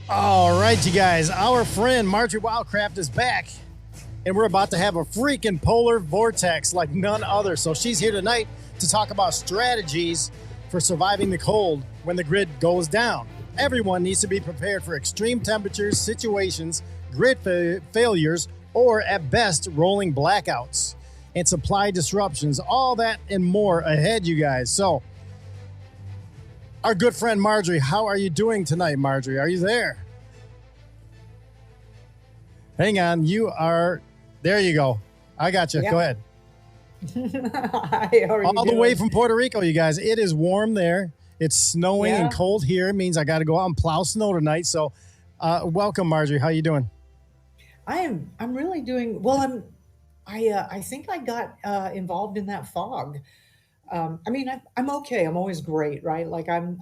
All right, you guys. Our friend Marjorie Wildcraft is back, and we're about to have a freaking polar vortex like none other. So she's here tonight to talk about strategies for surviving the cold when the grid goes down. Everyone needs to be prepared for extreme temperatures, situations, grid failures, or at best, rolling blackouts and supply disruptions. All that and more ahead, you guys. So, our good friend Marjorie, how are you doing tonight, Marjorie? Are you there? Hang on, you are. There you go. I got you. Yeah. Go ahead. Hi, all the way from Puerto Rico, you guys. It is warm there. It's snowing and cold here. It means I got to go out and plow snow tonight. So, welcome, Marjorie. How you doing? I'm really doing well. I think I got involved in that fog. I mean, I'm okay. I'm always great, right? Like I'm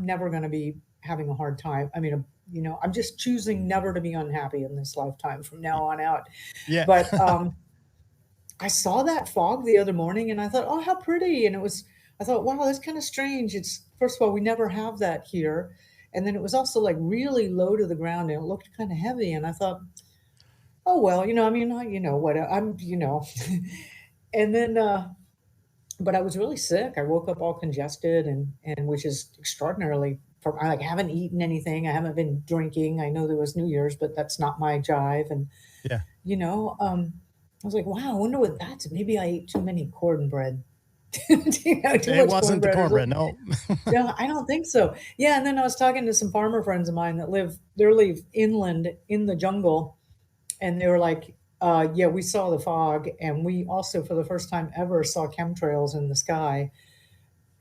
never going to be having a hard time. I mean, I'm just choosing never to be unhappy in this lifetime from now on out. Yeah. But I saw that fog the other morning and I thought, oh, how pretty. And I thought, wow, that's kind of strange. It's, first of all, we never have that here. And then it was also like really low to the ground and it looked kind of heavy. And I thought, oh, well, I mean, what and then, but I was really sick. I woke up all congested and which is extraordinarily, I like haven't eaten anything. I haven't been drinking. I know there was New Year's, but that's not my jive. And, yeah, I was like, wow, I wonder what that's. Maybe I ate too many cornbread. It wasn't the cornbread, no. No, I don't think so. Yeah, and then I was talking to some farmer friends of mine that live inland in the jungle, and they were like, yeah, we saw the fog, and we also, for the first time ever, saw chemtrails in the sky.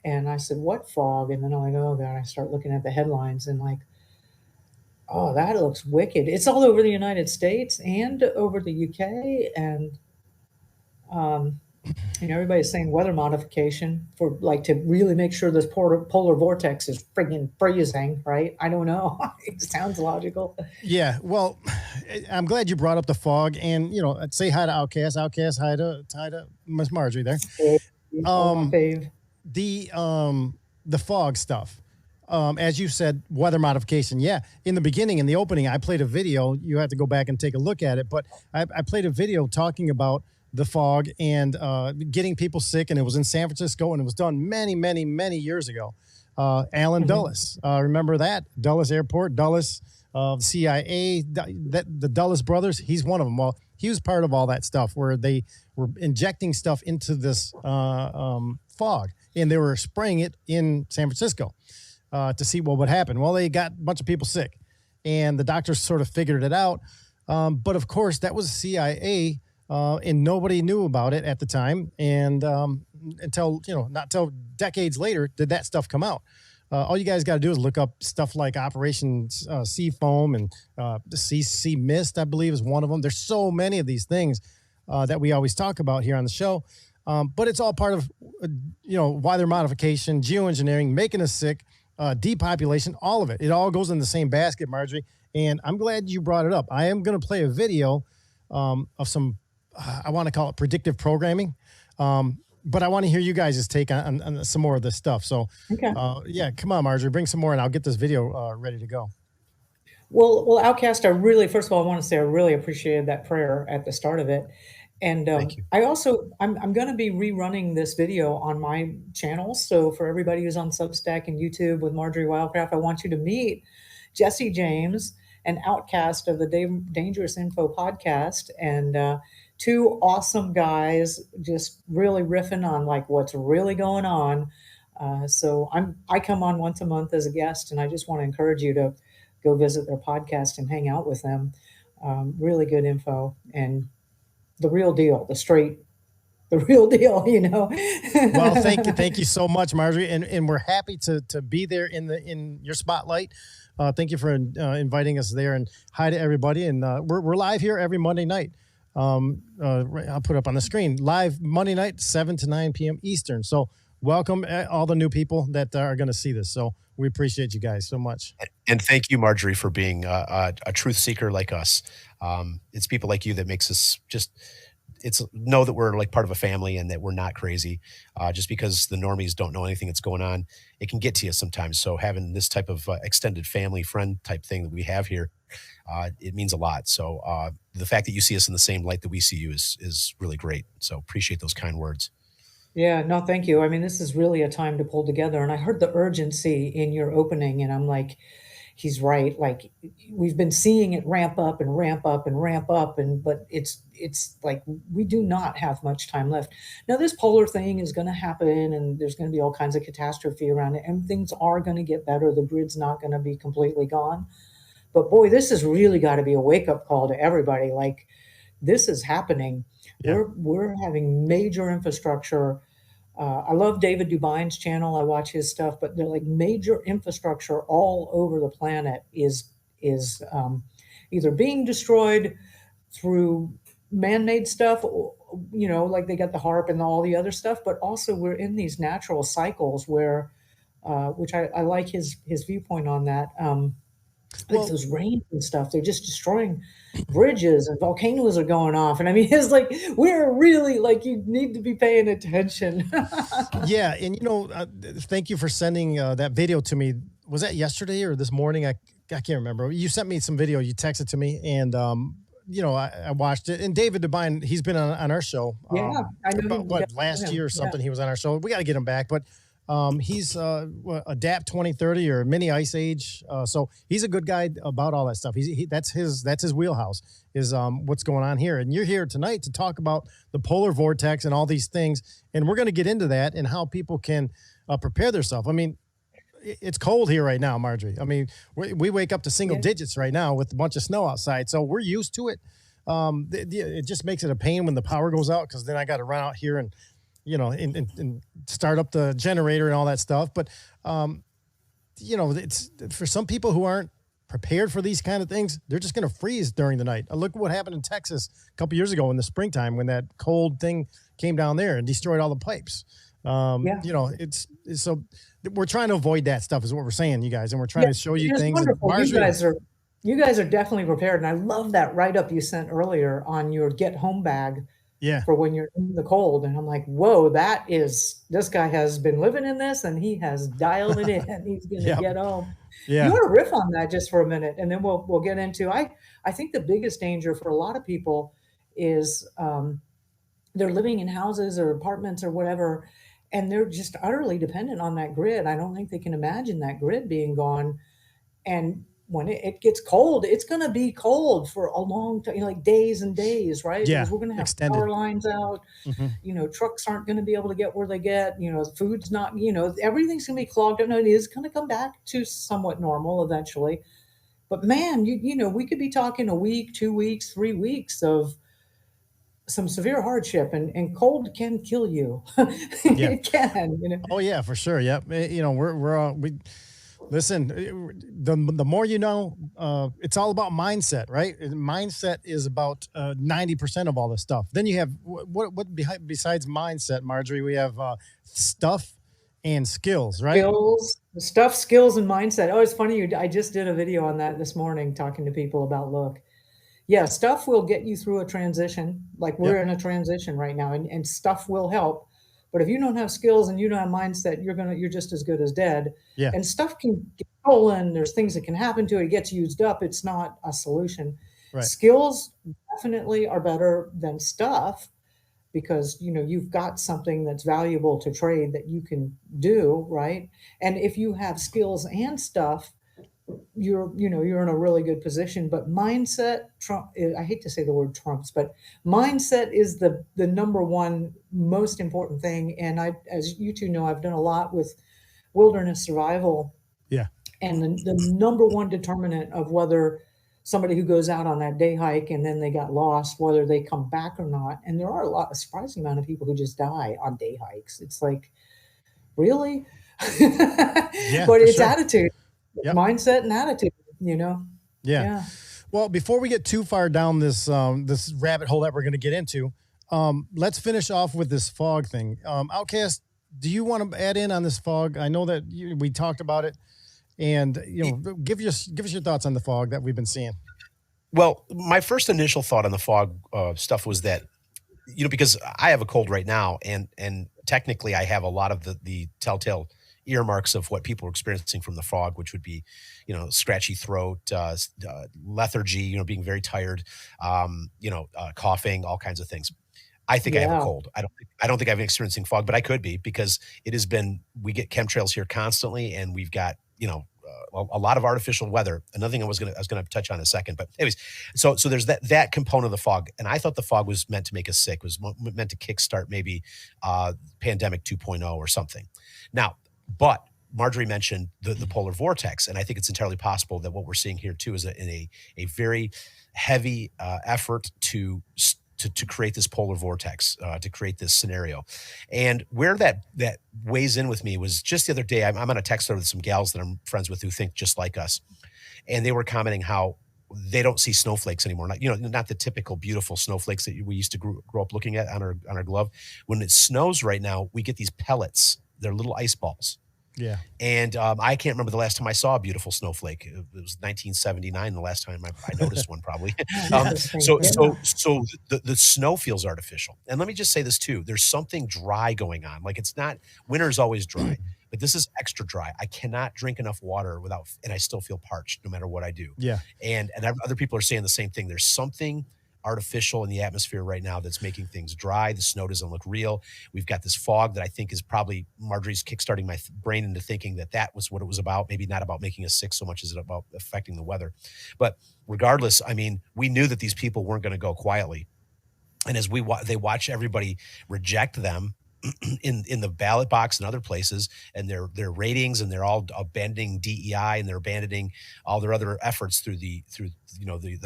And I said, what fog? And then I'm like, oh, God, I start looking at the headlines and like, oh, that looks wicked. It's all over the United States and over the UK. And, everybody's saying weather modification for like to really make sure this polar vortex is friggin' freezing, right? I don't know. It sounds logical. Yeah. Well, I'm glad you brought up the fog and, say hi to Outcast. Outcast, hi to Miss Marjorie there. The fog stuff. As you said, weather modification. Yeah. In the beginning, in the opening, I played a video. You have to go back and take a look at it. But I played a video talking about the fog and getting people sick. And it was in San Francisco and it was done many, many, many years ago. Alan Dulles. Remember that? Dulles Airport, Dulles, CIA, the Dulles brothers. He's one of them. Well, he was part of all that stuff where they were injecting stuff into this fog and they were spraying it in San Francisco. To see what would happen. Well, they got a bunch of people sick, and the doctors sort of figured it out. But of course, that was CIA, and nobody knew about it at the time. And until not till decades later did that stuff come out. All you guys got to do is look up stuff like Operation Sea Foam and Sea Mist, I believe, is one of them. There's so many of these things that we always talk about here on the show. But it's all part of weather modification, geoengineering, making us sick. Depopulation, all of it. It all goes in the same basket, Marjorie. And I'm glad you brought it up. I am going to play a video of some, I want to call it predictive programming. But I want to hear you guys' take on some more of this stuff. So, okay. Yeah, come on, Marjorie, bring some more and I'll get this video ready to go. Well, Outcast, first of all, I want to say I really appreciated that prayer at the start of it. And I'm going to be rerunning this video on my channel. So for everybody who's on Substack and YouTube with Marjorie Wildcraft, I want you to meet Jessi Jaymes and Outcast of the Dangerous Info podcast. And two awesome guys just really riffing on like what's really going on. So I come on once a month as a guest, and I just want to encourage you to go visit their podcast and hang out with them. Really good info and the real deal, the real deal, Well, thank you so much, Marjorie, and we're happy to be there in your spotlight. Thank you for inviting us there, and hi to everybody. And we're live here every Monday night. I'll put up on the screen live Monday night, 7 to 9 p.m. Eastern. So welcome all the new people that are going to see this. So we appreciate you guys so much. And thank you, Marjorie, for being a truth seeker like us. It's people like you that makes us just it's know that we're like part of a family and that we're not crazy. Just because the normies don't know anything that's going on, it can get to you sometimes. So having this type of extended family friend type thing that we have here, it means a lot. So the fact that you see us in the same light that we see you is really great. So appreciate those kind words. Yeah, no, thank you. I mean, this is really a time to pull together. And I heard the urgency in your opening, and I'm like, he's right. Like we've been seeing it ramp up and ramp up and ramp up, and but it's like we do not have much time left. Now, this polar thing is going to happen, and there's going to be all kinds of catastrophe around it, and things are going to get better. The grid's not going to be completely gone. But boy, this has really got to be a wake-up call to everybody. Like this is happening. Yeah. We're having major infrastructure. I love David Dubine's channel. I watch his stuff, but they're like major infrastructure all over the planet is either being destroyed through man-made stuff, or, like they got the HARP and all the other stuff, but also we're in these natural cycles where, which I like his viewpoint on that. Like those rains and stuff, they're just destroying bridges and volcanoes are going off. And I mean, it's like, we're really like, you need to be paying attention. Yeah. And, thank you for sending that video to me. Was that yesterday or this morning? I can't remember. You sent me some video. You texted to me and, I watched it. And David Devine, he's been on our show. Yeah. I know about, last year or something, he was on our show. We got to get him back. But he's Adapt 2030 or Mini Ice Age. So he's a good guy about all that stuff. That's his wheelhouse is what's going on here. And you're here tonight to talk about the polar vortex and all these things. And we're going to get into that and how people can prepare themselves. I mean, it's cold here right now, Marjorie. I mean, we wake up to single digits right now with a bunch of snow outside. So we're used to it. It just makes it a pain when the power goes out because then I got to run out here and and start up the generator and all that stuff. But, it's for some people who aren't prepared for these kind of things, they're just going to freeze during the night. Look at what happened in Texas a couple years ago in the springtime when that cold thing came down there and destroyed all the pipes. It's so we're trying to avoid that stuff is what we're saying, you guys. And we're trying to show you things. You guys are definitely prepared. And I love that write-up you sent earlier on your get home bag. Yeah. For when you're in the cold. And I'm like, whoa, this guy has been living in this and he has dialed it in. He's going to get home. Yeah. You want to riff on that just for a minute and then we'll get into, I think the biggest danger for a lot of people is they're living in houses or apartments or whatever, and they're just utterly dependent on that grid. I don't think they can imagine that grid being gone. And when it gets cold, it's going to be cold for a long time, like days and days, right? Yeah, because we're going to have power lines out. Mm-hmm. Trucks aren't going to be able to get where they get. Food's not. Everything's going to be clogged up. And it is going to come back to somewhat normal eventually. But man, we could be talking a week, 2 weeks, 3 weeks of some severe hardship, and cold can kill you. It can. Oh yeah, for sure. Yep. We. Listen, the more you know, it's all about mindset, right? Mindset is about 90% of all this stuff. Then you have what besides mindset, Marjorie? We have stuff and skills, right? Skills, and mindset. Oh, it's funny. I just did a video on that this morning, talking to people about look. Yeah, stuff will get you through a transition. Like we're in a transition right now, and stuff will help. But if you don't have skills and you don't have mindset, you're just as good as dead. Yeah. And stuff can get stolen. There's things that can happen to it. It gets used up. It's not a solution. Right. Skills definitely are better than stuff because you've got something that's valuable to trade that you can do, right? And if you have skills and stuff, you're in a really good position. But mindset, I hate to say the word trumps, but mindset is the number one most important thing. And as you two know, I've done a lot with wilderness survival. Yeah. And the number one determinant of whether somebody who goes out on that day hike and then they got lost, whether they come back or not. And there are a surprising amount of people who just die on day hikes. It's like, really? Yeah, but it's sure. Attitude. Yep. Mindset and attitude, Yeah. Well, before we get too far down this rabbit hole that we're going to get into, let's finish off with this fog thing. Outcast, do you want to add in on this fog? I know that we talked about it, and give us your thoughts on the fog that we've been seeing. Well, my first initial thought on the fog stuff was that because I have a cold right now, and technically I have a lot of the telltale earmarks of what people are experiencing from the fog, which would be, scratchy throat, lethargy, being very tired, coughing, all kinds of things. I think I have a Yeah. cold. I don't think I've been experiencing fog, but I could be, because we get chemtrails here constantly, and we've got, a lot of artificial weather. Another thing I was going to touch on in a second, but anyways, so there's that component of the fog. And I thought the fog was meant to make us sick, was meant to kickstart maybe pandemic 2.0 or something. Now, but Marjorie mentioned the polar vortex, and I think it's entirely possible that what we're seeing here too is a very heavy effort to create this polar vortex, to create this scenario. And where that weighs in with me was just the other day. I'm on a text thread with some gals that I'm friends with who think just like us, and they were commenting how they don't see snowflakes anymore. Not the typical beautiful snowflakes that we used to grow up looking at on our glove. When it snows right now, we get these pellets. They're little ice balls. Yeah. And I can't remember the last time I saw a beautiful snowflake. It was 1979, the last time I noticed one, probably. So the snow feels artificial. And let me just say this too. There's something dry going on. Like, it's not, winter's always dry, but this is extra dry. I cannot drink enough water and I still feel parched no matter what I do. Yeah. And other people are saying the same thing. There's something artificial in the atmosphere right now that's making things dry. The snow doesn't look real. We've got this fog that I think is probably Marjorie's kickstarting my brain into thinking that was what it was about. Maybe not about making us sick so much as it about affecting the weather. But regardless, I mean, we knew that these people weren't going to go quietly. And as they watch everybody reject them in the ballot box and other places, and their ratings, and they're all abandoning DEI, and they're abandoning all their other efforts through the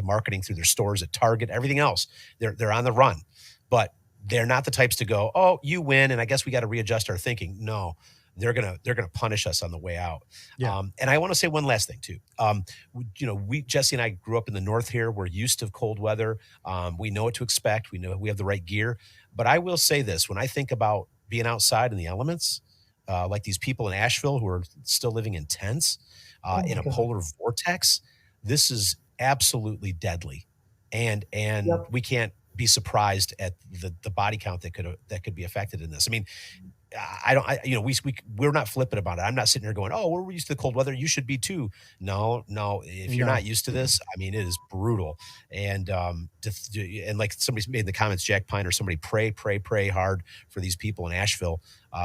marketing, through their stores at Target, everything else. They're on the run, but they're not the types to go, oh, you win, and I guess we got to readjust our thinking. No, they're gonna punish us on the way out. Yeah. And I want to say one last thing too. Jessi and I grew up in the North here. We're used to cold weather. We know what to expect. We know we have the right gear. But I will say this: when I think about being outside in the elements, like these people in Asheville who are still living in tents in a polar vortex, this is absolutely deadly, and Yep. we can't be surprised at the body count that could be affected in this. I mean, we're not flippant about it. I'm not sitting here going, oh, we're used to the cold weather, you should be too. No, if you're not used to this, I mean, it is brutal. And and like somebody made in the comments, Jack Pine or somebody, pray hard for these people in Asheville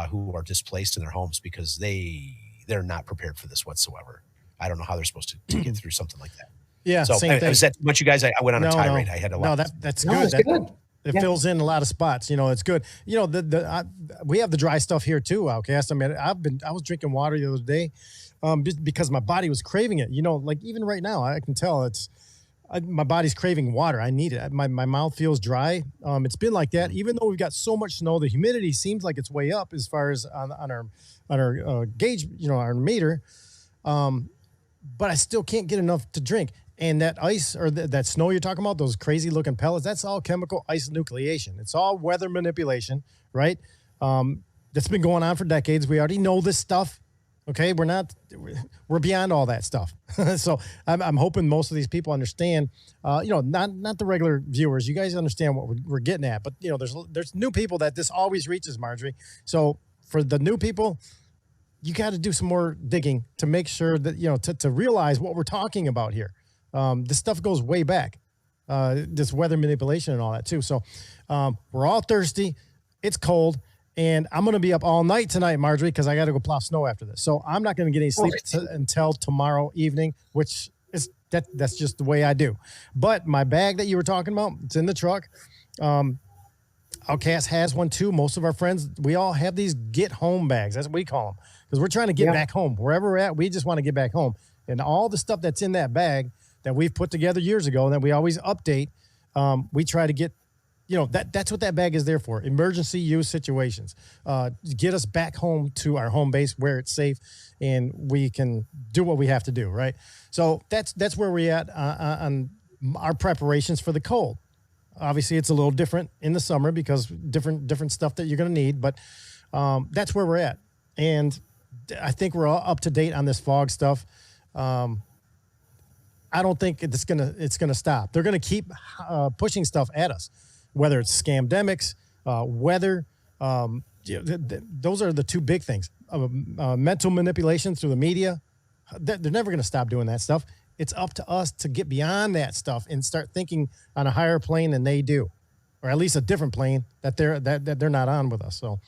who are displaced in their homes, because they're not prepared for this whatsoever. I don't know how they're supposed to get through something like that. Yeah. So same thing. was that too much, you guys? I went on a tirade. I had a lot. No, that's No, good. it's good. It Yeah. fills in a lot of spots. It's good. We have the dry stuff here too, Outcast. I mean, I was drinking water the other day, just because my body was craving it. Like even right now, I can tell my body's craving water. I need it. My mouth feels dry. It's been like that, even though we've got so much snow. The humidity seems like it's way up as far as on our gauge, our meter. But I still can't get enough to drink. And that ice or that snow you're talking about, those crazy looking pellets, that's all chemical ice nucleation. It's all weather manipulation, right? That's been going on for decades. We already know this stuff. Okay, we're beyond all that stuff. So I'm hoping most of these people understand. Not the regular viewers. You guys understand what we're getting at, but there's new people that this always reaches, Marjorie. So for the new people, you got to do some more digging to make sure that to realize what we're talking about here. This stuff goes way back, this weather manipulation and all that too. So we're all thirsty. It's cold. And I'm going to be up all night tonight, Marjorie, because I got to go plow snow after this. So I'm not going to get any sleep until tomorrow evening, which is that's just the way I do. But my bag that you were talking about, it's in the truck. Outcast has one too. Most of our friends, we all have these get home bags. That's what we call them, because we're trying to get back home. Wherever we're at, we just want to get back home. And all the stuff that's in that bag that we've put together years ago and that we always update, we try to get, that's what that bag is there for. Emergency use situations. Get us back home to our home base where it's safe and we can do what we have to do, right? So that's where we're at on our preparations for the cold. Obviously, it's a little different in the summer because different stuff that you're going to need, but that's where we're at. And I think we're all up to date on this fog stuff. I don't think it's gonna stop. They're gonna keep pushing stuff at us. whether it's scamdemics, weather. Those are the two big things. Mental manipulation through the media. They're never going to stop doing that stuff. It's up to us to get beyond that stuff and start thinking on a higher plane than they do, or at least a different plane that they're not on with us. So,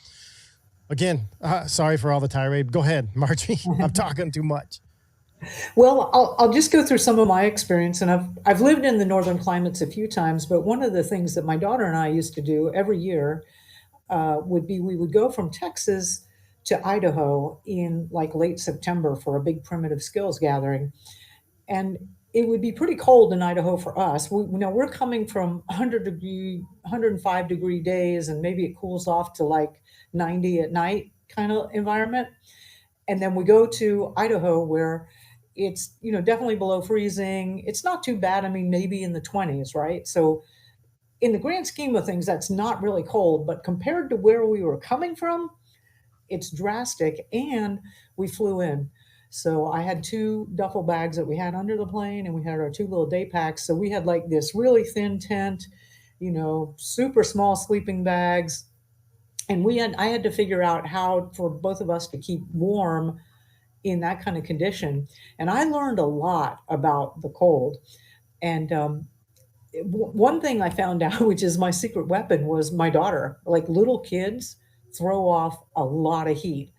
again, sorry for all the tirade. Go ahead, Marjorie. I'm talking too much. Well, I'll just go through some of my experience, and I've lived in the northern climates a few times. But one of the things that my daughter and I used to do every year would be we would go from Texas to Idaho in like late September for a big primitive skills gathering. And it would be pretty cold in Idaho for us. We're coming from 105 degree days, and maybe it cools off to like 90 at night kind of environment. And then we go to Idaho where it's, definitely below freezing. It's not too bad. I mean, maybe in the 20s, right? So in the grand scheme of things, that's not really cold, but compared to where we were coming from, it's drastic. And we flew in. So I had 2 duffel bags that we had under the plane, and we had our 2 little day packs. So we had like this really thin tent, super small sleeping bags. And I had to figure out how for both of us to keep warm in that kind of condition. And I learned a lot about the cold. And one thing I found out, which is my secret weapon, was my daughter. Like, little kids throw off a lot of heat.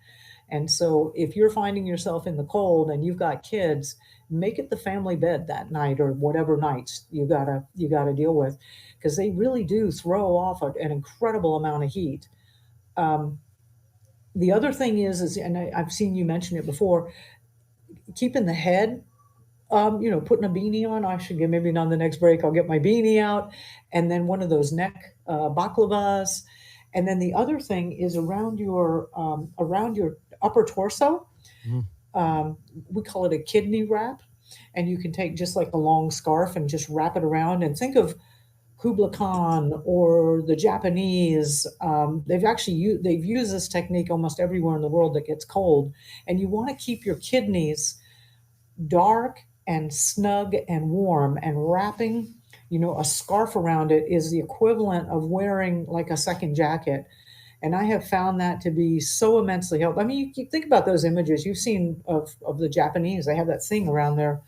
And so if you're finding yourself in the cold and you've got kids, make it the family bed that night or whatever nights you gotta deal with, because they really do throw off an incredible amount of heat. The other thing is, and I've seen you mention it before, keeping the head, putting a beanie on. I should get, maybe on the next break, I'll get my beanie out, and then one of those neck baklavas. And then the other thing is around your upper torso. Mm-hmm. We call it a kidney wrap, and you can take just like a long scarf and just wrap it around. And think of Kubla Khan or the Japanese. They've used this technique almost everywhere in the world that gets cold. And you want to keep your kidneys dark and snug and warm, and wrapping a scarf around it is the equivalent of wearing like a second jacket. And I have found that to be so immensely helpful. I mean, you think about those images you've seen of the Japanese. They have that thing around their,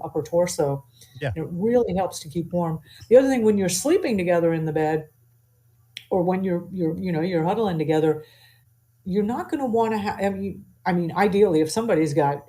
upper torso. Yeah. It really helps to keep warm. The other thing, when you're sleeping together in the bed, or when you're huddling together, you're not going to want to have, I mean, ideally, if somebody's got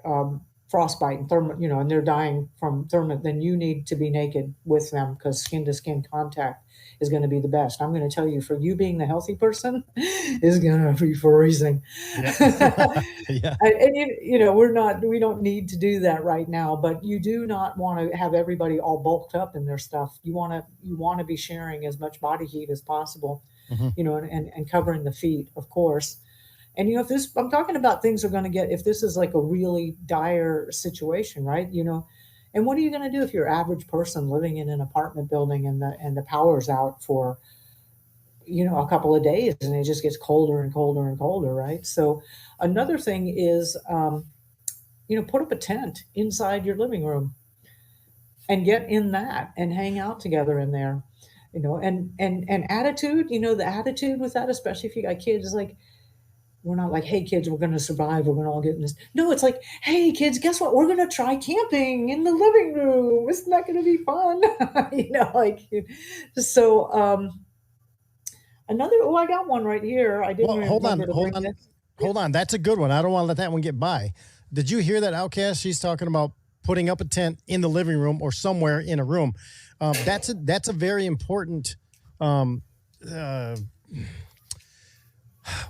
frostbite and and they're dying from thermite, then you need to be naked with them, because skin to skin contact is going to be the best. I'm going to tell you, for you being the healthy person, is going to be freezing. Yeah. Yeah. And we don't need to do that right now, but you do not want to have everybody all bulked up in their stuff. You want to be sharing as much body heat as possible, mm-hmm. And covering the feet, of course. And, if I'm talking about things are going to get, if this is like a really dire situation, right? And what are you going to do if you're an average person living in an apartment building and the power's out for, a couple of days, and it just gets colder and colder and colder, right? So another thing is, put up a tent inside your living room and get in that and hang out together in there, and attitude, the attitude with that, especially if you got kids, is like, we're not like, hey, kids, we're going to survive. We're going to all get in this. No, it's like, hey, kids, guess what? We're going to try camping in the living room. Isn't that going to be fun? So I got one right here. I didn't Hold on. That's a good one. I don't want to let that one get by. Did you hear that, Outcast? She's talking about putting up a tent in the living room or somewhere in a room. That's a very important,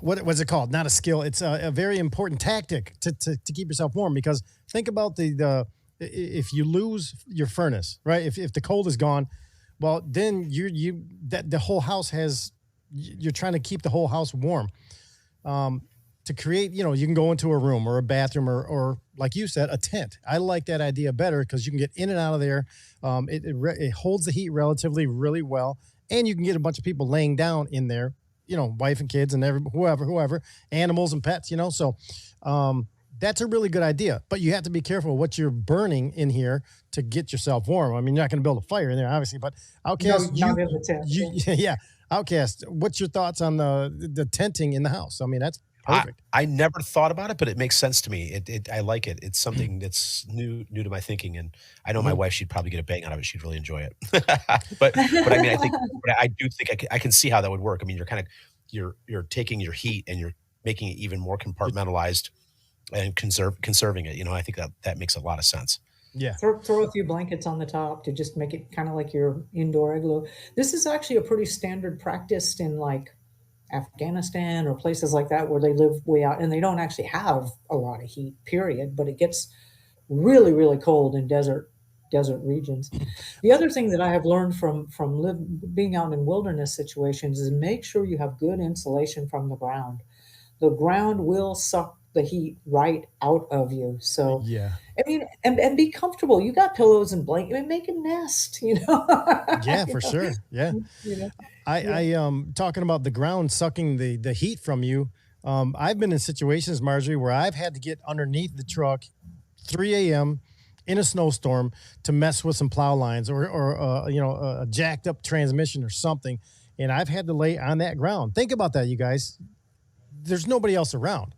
what was it called? Not a skill. It's a very important tactic to keep yourself warm, because think about if you lose your furnace, right? If the cold is gone, well, then the whole house you're trying to keep the whole house warm. To create, you can go into a room or a bathroom or like you said, a tent. I like that idea better, because you can get in and out of there. It holds the heat relatively really well, and you can get a bunch of people laying down in there. Wife and kids and whoever, animals and pets, So That's a really good idea, but you have to be careful what you're burning in here to get yourself warm. I mean, you're not going to build a fire in there, obviously, but No, Outcast, not in the tent. you, yeah, Outcast, what's your thoughts on the tenting in the house? I mean, that's I perfect. I never thought about it, but it makes sense to me. I like it. It's something that's new to my thinking, and I know my Mhm. wife, she'd probably get a bang out of it. She'd really enjoy it. But I mean, I do think I can see how that would work. I mean, you're taking your heat and you're making it even more compartmentalized and conserving it. I think that makes a lot of sense. Yeah. Throw a few blankets on the top to just make it kind of like your indoor igloo. This is actually a pretty standard practice in like Afghanistan or places like that where they live way out and they don't actually have a lot of heat, period. But it gets really, really cold in desert regions. The other thing that I have learned being out in wilderness situations is make sure you have good insulation from the ground. The ground will suck the heat right out of you. So, Yeah. I mean, and be comfortable. You got pillows and blanket. I mean, make a nest. Yeah, You for know, sure. Yeah. you know. I, Yeah. talking about the ground sucking the heat from you. I've been in situations, Marjorie, where I've had to get underneath the truck 3 a.m. in a snowstorm to mess with some plow lines or a jacked up transmission or something, and I've had to lay on that ground. Think about that, you guys. There's nobody else around.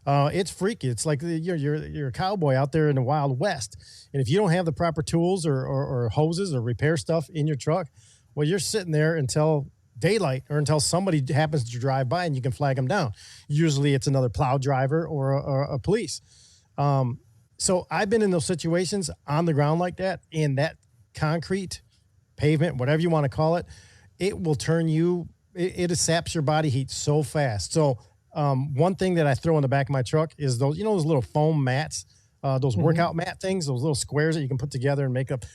It's freaky. It's like you're a cowboy out there in the Wild West, and if you don't have the proper tools or hoses or repair stuff in your truck, well, you're sitting there until daylight or until somebody happens to drive by and you can flag them down. Usually, it's another plow driver or a police. So I've been in those situations on the ground like that, and that concrete pavement, whatever you want to call it, it will turn you. It saps your body heat so fast. So one thing that I throw in the back of my truck is those little foam mats, those Mhm. workout mat things, those little squares that you can put together and make up.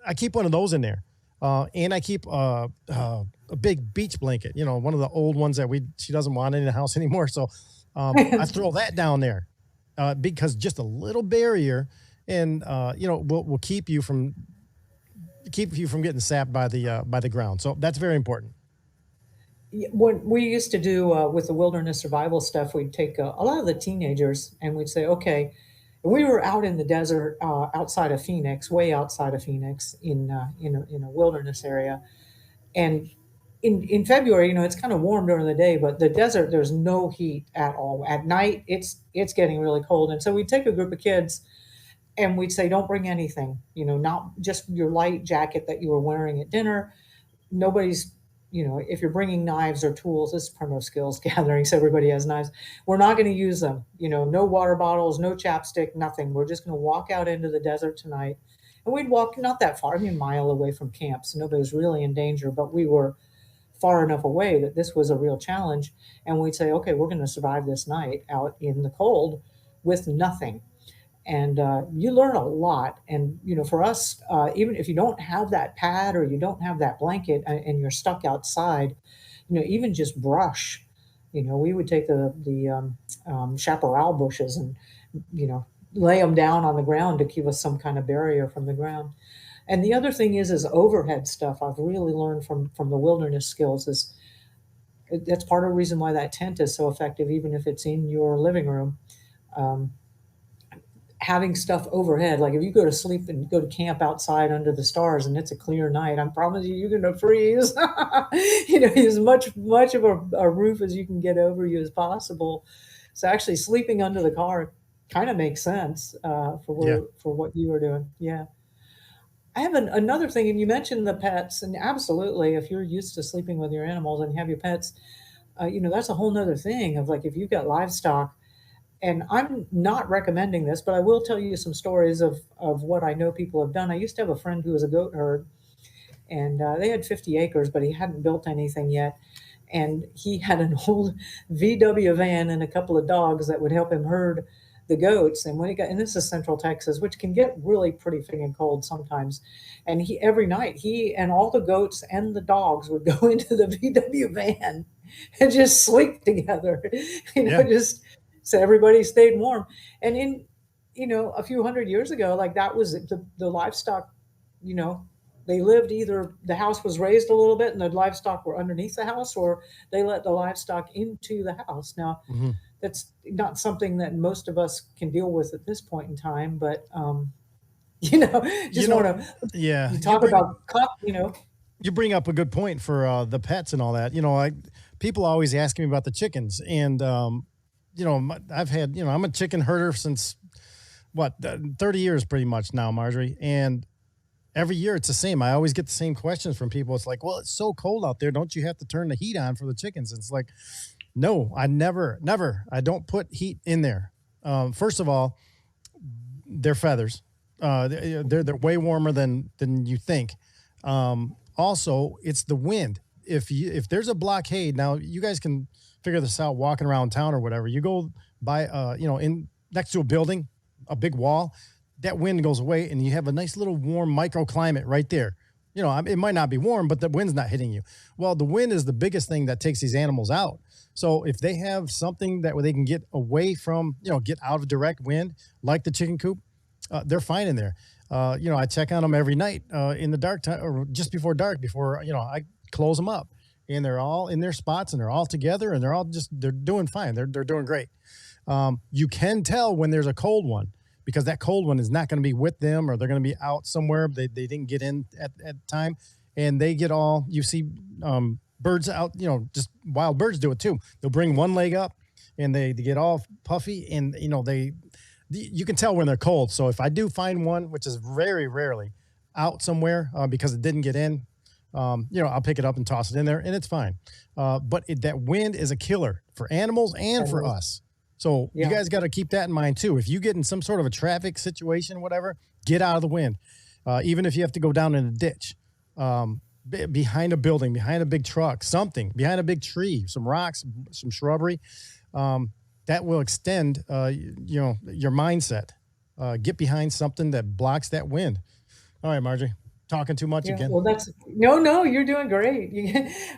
I keep one of those in there, and I keep a big beach blanket. One of the old ones that she doesn't want in the house anymore. So I throw that down there because just a little barrier, and will keep you from getting sapped by the ground. So that's very important. What we used to do with the wilderness survival stuff, we'd take a lot of the teenagers and we'd say, okay, we were out in the desert outside of Phoenix, way outside of Phoenix in a wilderness area. And in February, it's kind of warm during the day, but the desert, there's no heat at all. At night, it's getting really cold. And so we'd take a group of kids and we'd say, don't bring anything, not just your light jacket that you were wearing at dinner. Nobody's, if you're bringing knives or tools, this is primitive skills gathering, so everybody has knives. We're not going to use them. No water bottles, no chapstick, nothing. We're just going to walk out into the desert tonight. And we'd walk not that far, I mean, a mile away from camp. So nobody was really in danger, but we were far enough away that this was a real challenge. And we'd say, okay, we're going to survive this night out in the cold with nothing. And you learn a lot. And for us, even if you don't have that pad or you don't have that blanket and you're stuck outside, even just brush. We would take the chaparral bushes and lay them down on the ground to give us some kind of barrier from the ground. And the other thing is overhead stuff. I've really learned from the wilderness skills is that's part of the reason why that tent is so effective, even if it's in your living room. Um, Having stuff overhead, like if you go to sleep and go to camp outside under the stars and it's a clear night, I promise you're going to freeze. As much of a roof as you can get over you as possible. So actually, sleeping under the car kind of makes sense Yeah. for what you were doing. Yeah. I have another thing, and you mentioned the pets, and absolutely, if you're used to sleeping with your animals and you have your pets, that's a whole nother thing of like if you've got livestock. And I'm not recommending this, but I will tell you some stories of what I know people have done. I used to have a friend who was a goat herd, and they had 50 acres, but he hadn't built anything yet. And he had an old VW van and a couple of dogs that would help him herd the goats. And when he got, and this is Central Texas, which can get really pretty freaking cold sometimes. And every night, he and all the goats and the dogs would go into the VW van and just sleep together, Yeah. just so everybody stayed warm. And a few hundred years ago, like that was the livestock, you know, they lived either the house was raised a little bit and the livestock were underneath the house, or they let the livestock into the house. Now, Hmm. it's not something that most of us can deal with at this point in time. But you know, You just know, want to yeah, you talk about you know. you bring up a good point for the pets and all that. People always ask me about the chickens, and I've had, I'm a chicken herder since what 30 years pretty much now, Marjorie, and every year it's the same. I always get the same questions from people. It's like, well, it's so cold out there. Don't you have to turn the heat on for the chickens? And it's like, no, I never. I don't put heat in there. First of all, they're feathers. They're way warmer than you think. Also, it's the wind. If there's a blockade, now you guys can figure this out walking around town or whatever. You go by, in next to a building, a big wall, that wind goes away, and you have a nice little warm microclimate right there. It might not be warm, but the wind's not hitting you. Well, the wind is the biggest thing that takes these animals out. So if they have something that they can get away from, get out of direct wind, like the chicken coop, they're fine in there. I check on them every night in the dark time or just before dark, before, I close them up, and they're all in their spots, and they're all together, and they're doing fine. They're doing great. You can tell when there's a cold one, because that cold one is not going to be with them, or they're going to be out somewhere. They didn't get in at time, and they get all, you see birds out, just wild birds do it too. They'll bring one leg up, and they get all puffy, and, you can tell when they're cold. So if I do find one, which is very rarely, out somewhere because it didn't get in, I'll pick it up and toss it in there, and it's fine. But that wind is a killer for animals and for us. So you guys got to keep that in mind too. If you get in some sort of a traffic situation, whatever, get out of the wind. Even if you have to go down in a ditch, behind a building, behind a big truck, something, behind a big tree, some rocks, some shrubbery, that will extend, your mindset. Get behind something that blocks that wind. All right, Marjorie, talking too much again. Well, no, you're doing great.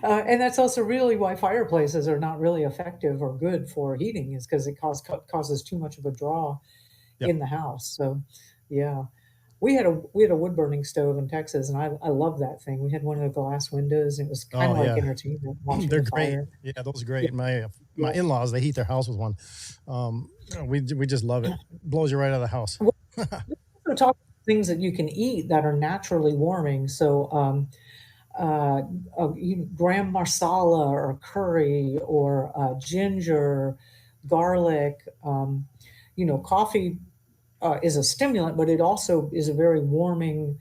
And that's also really why fireplaces are not really effective or good for heating, is because it causes too much of a draw in the house. So, yeah. We had a wood burning stove in Texas, and I love that thing. We had one of the glass windows. And it was kind of like entertainment watching They're the great. fire. Yeah, those are great. My in-laws, they heat their house with one. We just love it. Blows you right out of the house. We're going to talk about things that you can eat that are naturally warming. So, gram masala or curry or ginger, garlic, coffee is a stimulant, but it also is a very warming,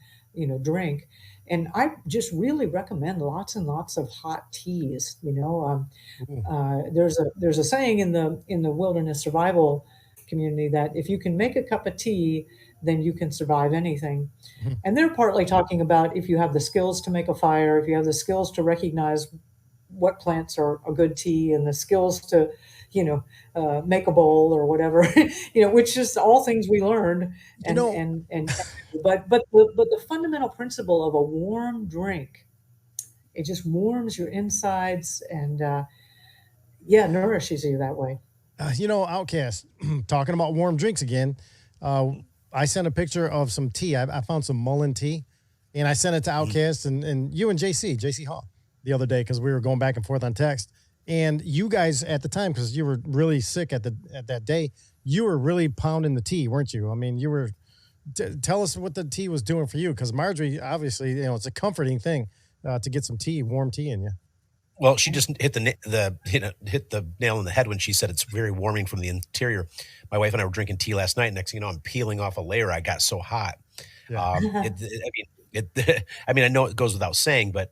drink. And I just really recommend lots and lots of hot teas. There's a saying in the wilderness survival community that if you can make a cup of tea, then you can survive anything. Mm-hmm. And they're partly talking about if you have the skills to make a fire, if you have the skills to recognize what plants are a good tea, and the skills to, make a bowl or whatever, which is all things we learned. But the fundamental principle of a warm drink, it just warms your insides and nourishes you that way. Outcast, talking about warm drinks again. I sent a picture of some tea. I found some mullein tea, and I sent it to Outcast and you and JC Hall the other day, because we were going back and forth on text. And you guys at the time, because you were really sick at that day, you were really pounding the tea, weren't you? I mean, you were. Tell us what the tea was doing for you, because Marjorie, obviously, it's a comforting thing to get some tea, warm tea in you. Well, she just hit the nail on the head when she said it's very warming from the interior. My wife and I were drinking tea last night. Next thing you know, I'm peeling off a layer. I got so hot. Yeah. I know it goes without saying, but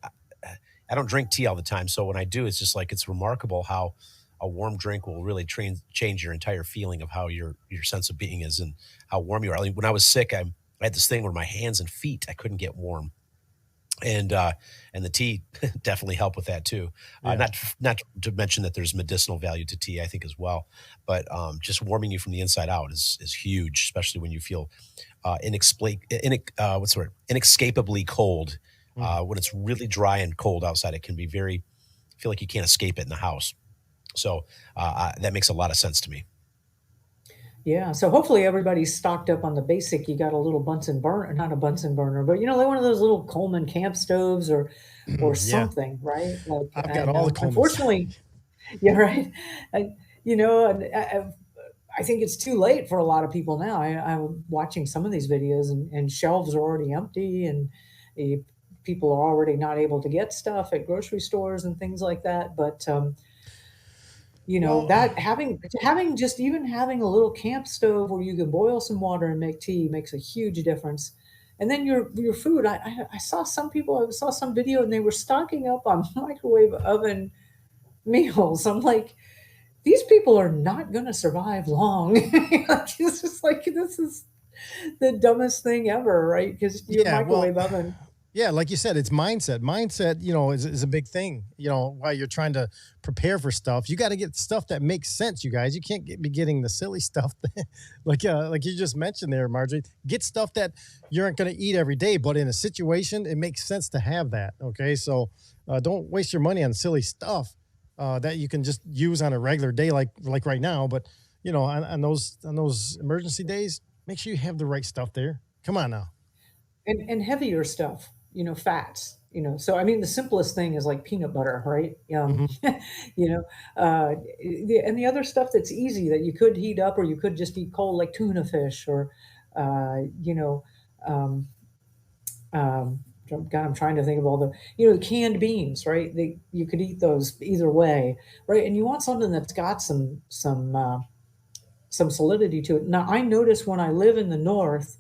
I don't drink tea all the time. So when I do, it's just like, it's remarkable how a warm drink will really change your entire feeling of how your sense of being is and how warm you are. When I was sick, I had this thing where my hands and feet, I couldn't get warm. And the tea definitely helped with that too. Yeah. Not to mention that there's medicinal value to tea, I think, as well. But just warming you from the inside out is huge, especially when you feel inescapably cold. When it's really dry and cold outside, it can be feel like you can't escape it in the house. So that makes a lot of sense to me. Yeah. So hopefully everybody's stocked up on the basic. You got a little Bunsen burner, not a Bunsen burner, but like one of those little Coleman camp stoves or something, right? Like, I've got all the Coleman. Unfortunately, yeah, right. And I think it's too late for a lot of people now. I'm watching some of these videos, and shelves are already empty, and eh, people are already not able to get stuff at grocery stores and things like that. But Well, that having just even having a little camp stove where you can boil some water and make tea makes a huge difference. And then your food. I saw some people. I saw some video, and they were stocking up on microwave oven meals. I'm like, these people are not going to survive long. It's just like, this is the dumbest thing ever, right? Because your yeah, well, microwave oven. yeah, like you said, it's mindset. Mindset, is a big thing. While you're trying to prepare for stuff, you got to get stuff that makes sense. You guys, you can't be getting the silly stuff, like you just mentioned there, Marjorie. Get stuff that you aren't going to eat every day, but in a situation, it makes sense to have that. Okay, so don't waste your money on silly stuff that you can just use on a regular day, like right now. But on those emergency days, make sure you have the right stuff there. Come on now. And heavier stuff, fats. So I mean, the simplest thing is like peanut butter, right? Hmm. You know, and the other stuff that's easy that you could heat up or you could just eat cold, like tuna fish or, uh, you know, um, um, God, I'm trying to think of all the canned beans, right? You could eat those either way, right? And you want something that's got some solidity to it. Now, I notice when I live in the north,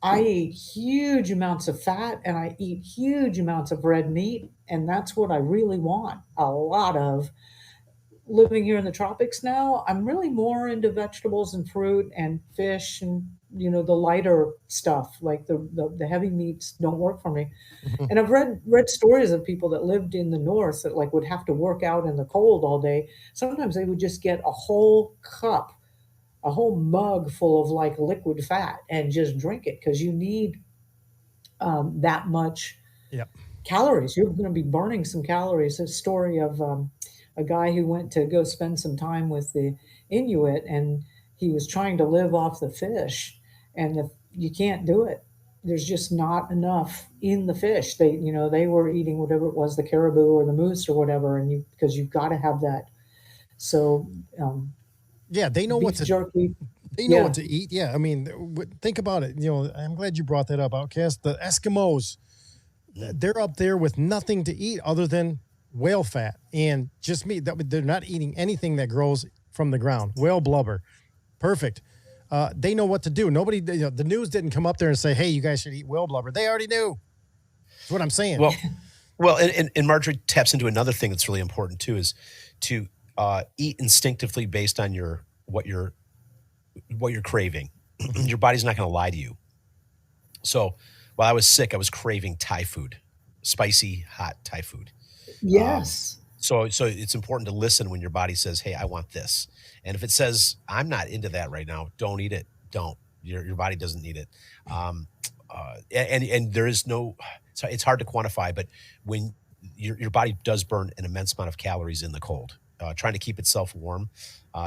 I eat huge amounts of fat and I eat huge amounts of red meat, and that's what I really want a lot of. Living here in the tropics now, I'm really more into vegetables and fruit and fish and the lighter stuff, like the heavy meats don't work for me. Hmm. And I've read stories of people that lived in the north that like would have to work out in the cold all day. Sometimes they would just get a whole mug full of like liquid fat and just drink it because you need that much Yep. calories. You're going to be burning some calories. A story of a guy who went to go spend some time with the Inuit, and he was trying to live off the fish, and you can't do it. There's just not enough in the fish. They were eating whatever it was, the caribou or the moose or whatever, and because you've got to have that. So Yeah, they know what beef to jerky, They know what yeah, to eat. Yeah, I mean, think about it. I'm glad you brought that up, Outcast. The Eskimos, Mm. they're up there with nothing to eat other than whale fat and just meat. They're not eating anything that grows from the ground. Whale blubber, perfect. They know what to do. Nobody, the news didn't come up there and say, "Hey, you guys should eat whale blubber." They already knew. That's what I'm saying. Well, well, and Marjorie taps into another thing that's really important too is to eat instinctively based on what you're craving. Hmm. Your body's not going to lie to you. So while I was sick, I was craving Thai food, spicy, hot Thai food. Um, yes. so it's important to listen when your body says, "Hey, I want this," and if it says, "I'm not into that right now," don't eat it. Don't. Your body doesn't need it. Um, and there is no. So it's hard to quantify, but when your body does burn an immense amount of calories in the cold, trying to keep itself warm,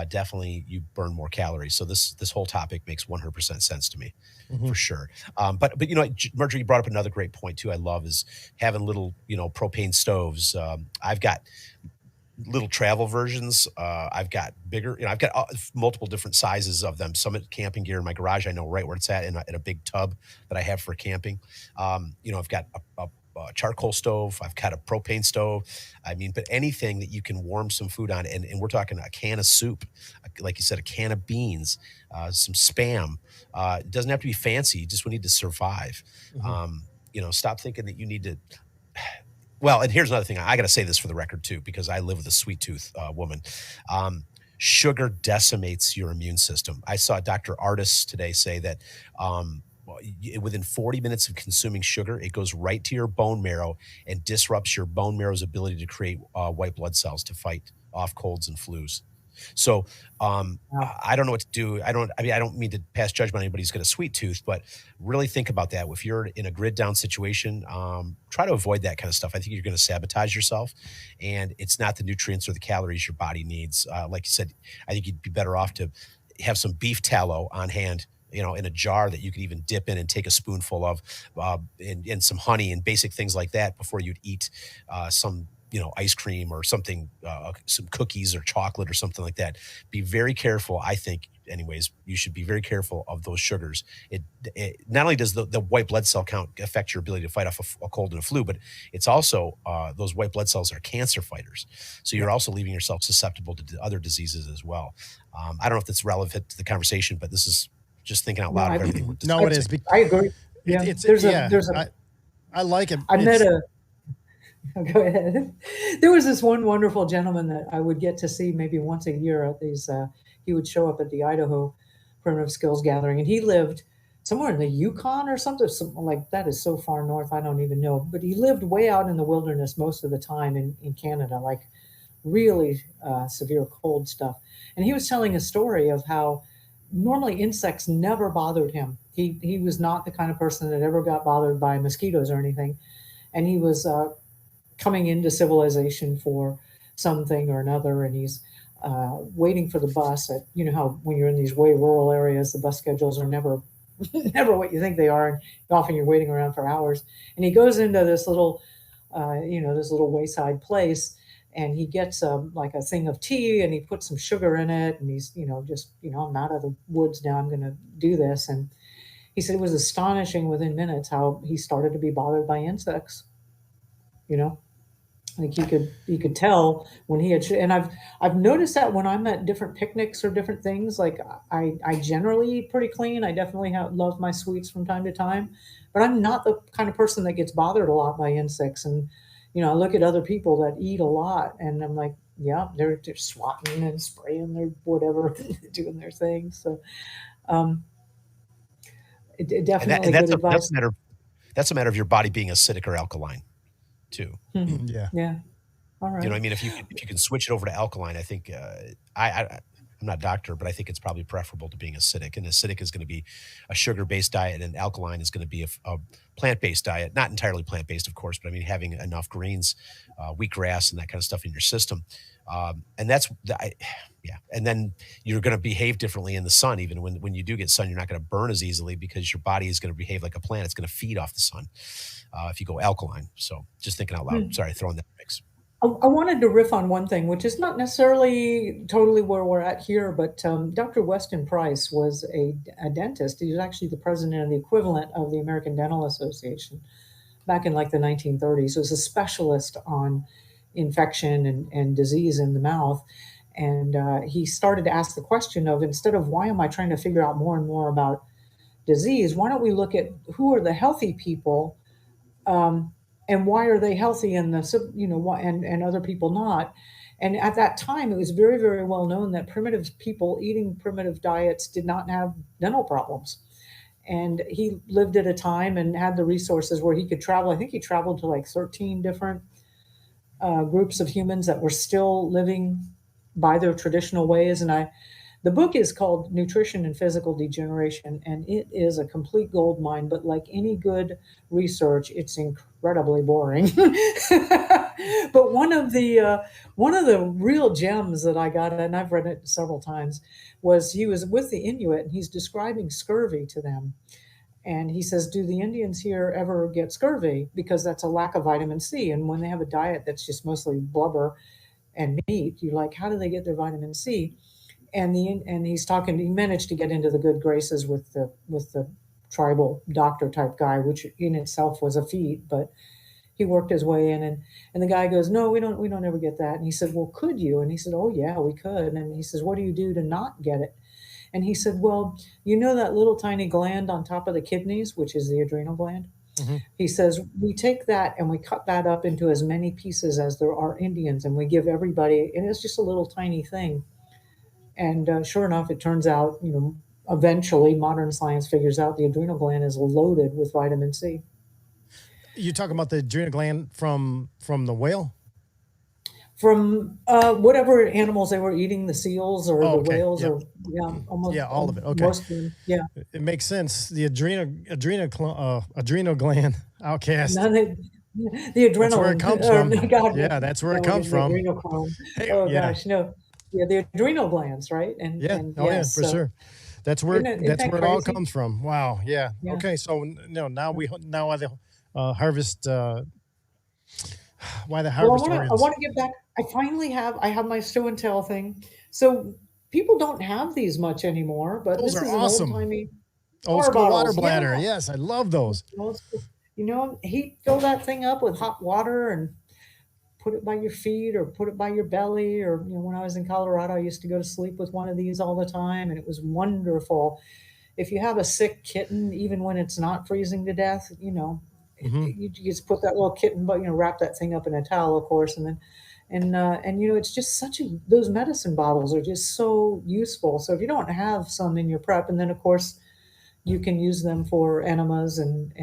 definitely you burn more calories. So this whole topic makes 100% sense to me, Hmm. for sure. But Marjorie, you brought up another great point too. I love is having little propane stoves. I've got little travel versions. I've got bigger. I've got multiple different sizes of them. Some at camping gear in my garage. I know right where it's at in a big tub that I have for camping. I've got a charcoal stove. I've got a propane stove. I mean, but anything that you can warm some food on, and we're talking a can of soup, like you said, a can of beans, some spam. It doesn't have to be fancy. You just need to survive. Hmm. Stop thinking that you need to. Well, and here's another thing. I got to say this for the record too, because I live with a sweet tooth woman. Sugar decimates your immune system. I saw Dr. Artis today say that within 40 minutes of consuming sugar, it goes right to your bone marrow and disrupts your bone marrow's ability to create white blood cells to fight off colds and flus. So Wow. I don't know what to do. I don't mean to pass judgment on anybody who's got a sweet tooth, but really think about that. If you're in a grid down situation, try to avoid that kind of stuff. I think you're going to sabotage yourself, and it's not the nutrients or the calories your body needs. Like you said, I think you'd be better off to have some beef tallow on hand, in a jar that you could even dip in and take a spoonful of, and some honey and basic things like that before you'd eat some ice cream or something, some cookies or chocolate or something like that. Be very careful. I think, anyways, you should be very careful of those sugars. It not only does the white blood cell count affect your ability to fight off a cold and a flu, but it's also those white blood cells are cancer fighters. So you're also leaving yourself susceptible to other diseases as well. I don't know if that's relevant to the conversation, but this is just thinking out loud of everything we're discussing. No, it is. I agree. Yeah, I like it. I met a. Go ahead. There was this one wonderful gentleman that I would get to see maybe once a year at these. He would show up at the Idaho Primitive Skills Gathering, and he lived somewhere in the Yukon or something like that. Is so far north, I don't even know. But he lived way out in the wilderness most of the time in Canada, like really severe cold stuff. And he was telling a story of how normally insects never bothered him. He was not the kind of person that ever got bothered by mosquitoes or anything, and he was coming into civilization for something or another, and he's waiting for the bus at, how when you're in these way rural areas, the bus schedules are never never what you think they are, and often you're waiting around for hours. And he goes into this little this little wayside place, and he gets like a thing of tea, and he puts some sugar in it, and he's I'm out of the woods now, I'm going to do this. And he said it was astonishing within minutes how he started to be bothered by insects. Like he could tell when he had, and I've noticed that when I'm at different picnics or different things, like I generally eat pretty clean. I definitely love my sweets from time to time, but I'm not the kind of person that gets bothered a lot by insects. And I look at other people that eat a lot, and I'm like, yeah, they're swatting and spraying their whatever, doing their thing. So, it definitely and good advice. That's a matter of your body being acidic or alkaline, too. Mm-hmm. Yeah. All right. If you can switch it over to alkaline, I think I'm not a doctor, but I think it's probably preferable to being acidic. And acidic is going to be a sugar-based diet, and alkaline is going to be a plant-based diet. Not entirely plant-based, of course, but having enough greens, wheatgrass, and that kind of stuff in your system. And that's and then you're going to behave differently in the sun. Even when you do get sun, you're not going to burn as easily because your body is going to behave like a plant. It's going to feed off the sun if you go alkaline. So just thinking out loud. Sorry, throwing that mix. I wanted to riff on one thing, which is not necessarily totally where we're at here, but Dr. Weston Price was a dentist. He was actually the president of the equivalent of the American Dental Association back in like the 1930s. He was a specialist on infection and disease in the mouth. And he started to ask the question of, instead of why am I trying to figure out more and more about disease, why don't we look at who are the healthy people, and why are they healthy and and other people not? And at that time, it was very, very well known that primitive people eating primitive diets did not have dental problems. And he lived at a time and had the resources where he could travel. I think he traveled to like 13 different groups of humans that were still living by their traditional ways. And the book is called Nutrition and Physical Degeneration, and it is a complete gold mine. But like any good research, it's incredibly boring. But one of the real gems that I got, and I've read it several times, was he was with the Inuit, and he's describing scurvy to them. And he says, do the Indians here ever get scurvy? Because that's a lack of vitamin C. And when they have a diet that's just mostly blubber and meat, you're like, how do they get their vitamin C? And he managed to get into the good graces with the tribal doctor type guy, which in itself was a feat, but he worked his way in, and the guy goes, no, we don't ever get that. And he said, well, could you? And he said, oh yeah, we could. And he says, what do you do to not get it? And he said, well, that little tiny gland on top of the kidneys, which is the adrenal gland. Mm-hmm. He says, we take that and we cut that up into as many pieces as there are Indians, and we give everybody, and it's just a little tiny thing. And sure enough, it turns out, eventually modern science figures out the adrenal gland is loaded with vitamin C. You talking about the adrenal gland from the whale? From whatever animals they were eating, the seals or the whales, or almost all of it. Okay, most of them, yeah, it makes sense. The adrenal gland, Outcast. The adrenal. That's where it comes from. That's where it comes from. Gosh, no. Yeah, the adrenal glands, right? And for sure. That's where it all comes from. Wow. Yeah. Okay. So now the harvest Why the Well, I harvestorians? want to get back. I have my show and tell thing. So people don't have these much anymore, but Those this are is an old awesome. timey Old water school water bottles. Yeah. bladder. Yes, I love those. Heat fill that thing up with hot water and put it by your feet or put it by your belly. Or, when I was in Colorado, I used to go to sleep with one of these all the time, and it was wonderful. If you have a sick kitten, even when it's not freezing to death, Hmm. you just put that little kitten, but wrap that thing up in a towel, of course, and then it's just those medicine bottles are just so useful. So if you don't have some in your prep, and then of course you can use them for enemas and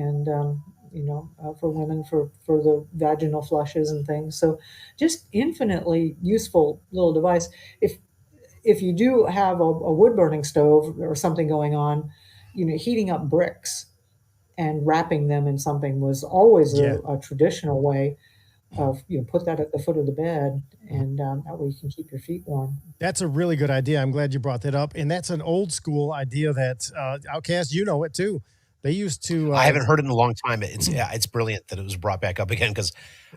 for women for the vaginal flushes and things. So just infinitely useful little device. If you do have a wood burning stove or something going on, heating up bricks and wrapping them in something was always Yeah. a traditional way of, put that at the foot of the bed, and that way you can keep your feet warm. That's a really good idea. I'm glad you brought that up. And that's an old school idea that Outcast, you know it too. They used to, I haven't heard it in a long time. It's brilliant that it was brought back up again because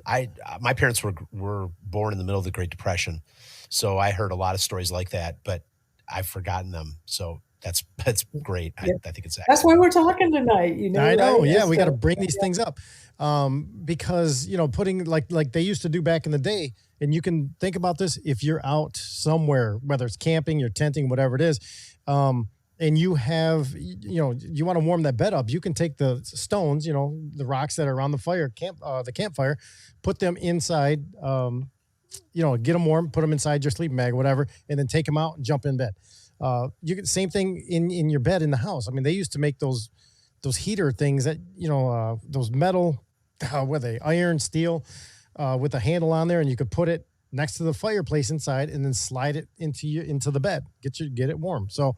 my parents were born in the middle of the Great Depression, so I heard a lot of stories like that, but I've forgotten them. So that's great. Yeah. I think it's That's why excellent. we're talking tonight, I right? know. Yeah. Just We got to bring these things up because, putting like they used to do back in the day. And you can think about this if you're out somewhere, whether it's camping, you're tenting, whatever it is. And you have, you want to warm that bed up. You can take the stones, the rocks that are around the campfire, put them inside, get them warm, put them inside your sleeping bag, whatever, and then take them out and jump in bed. You can same thing in your bed in the house. I mean, they used to make those heater things that those metal, were they iron, steel, with a handle on there, and you could put it next to the fireplace inside, and then slide it into the bed, get it warm. So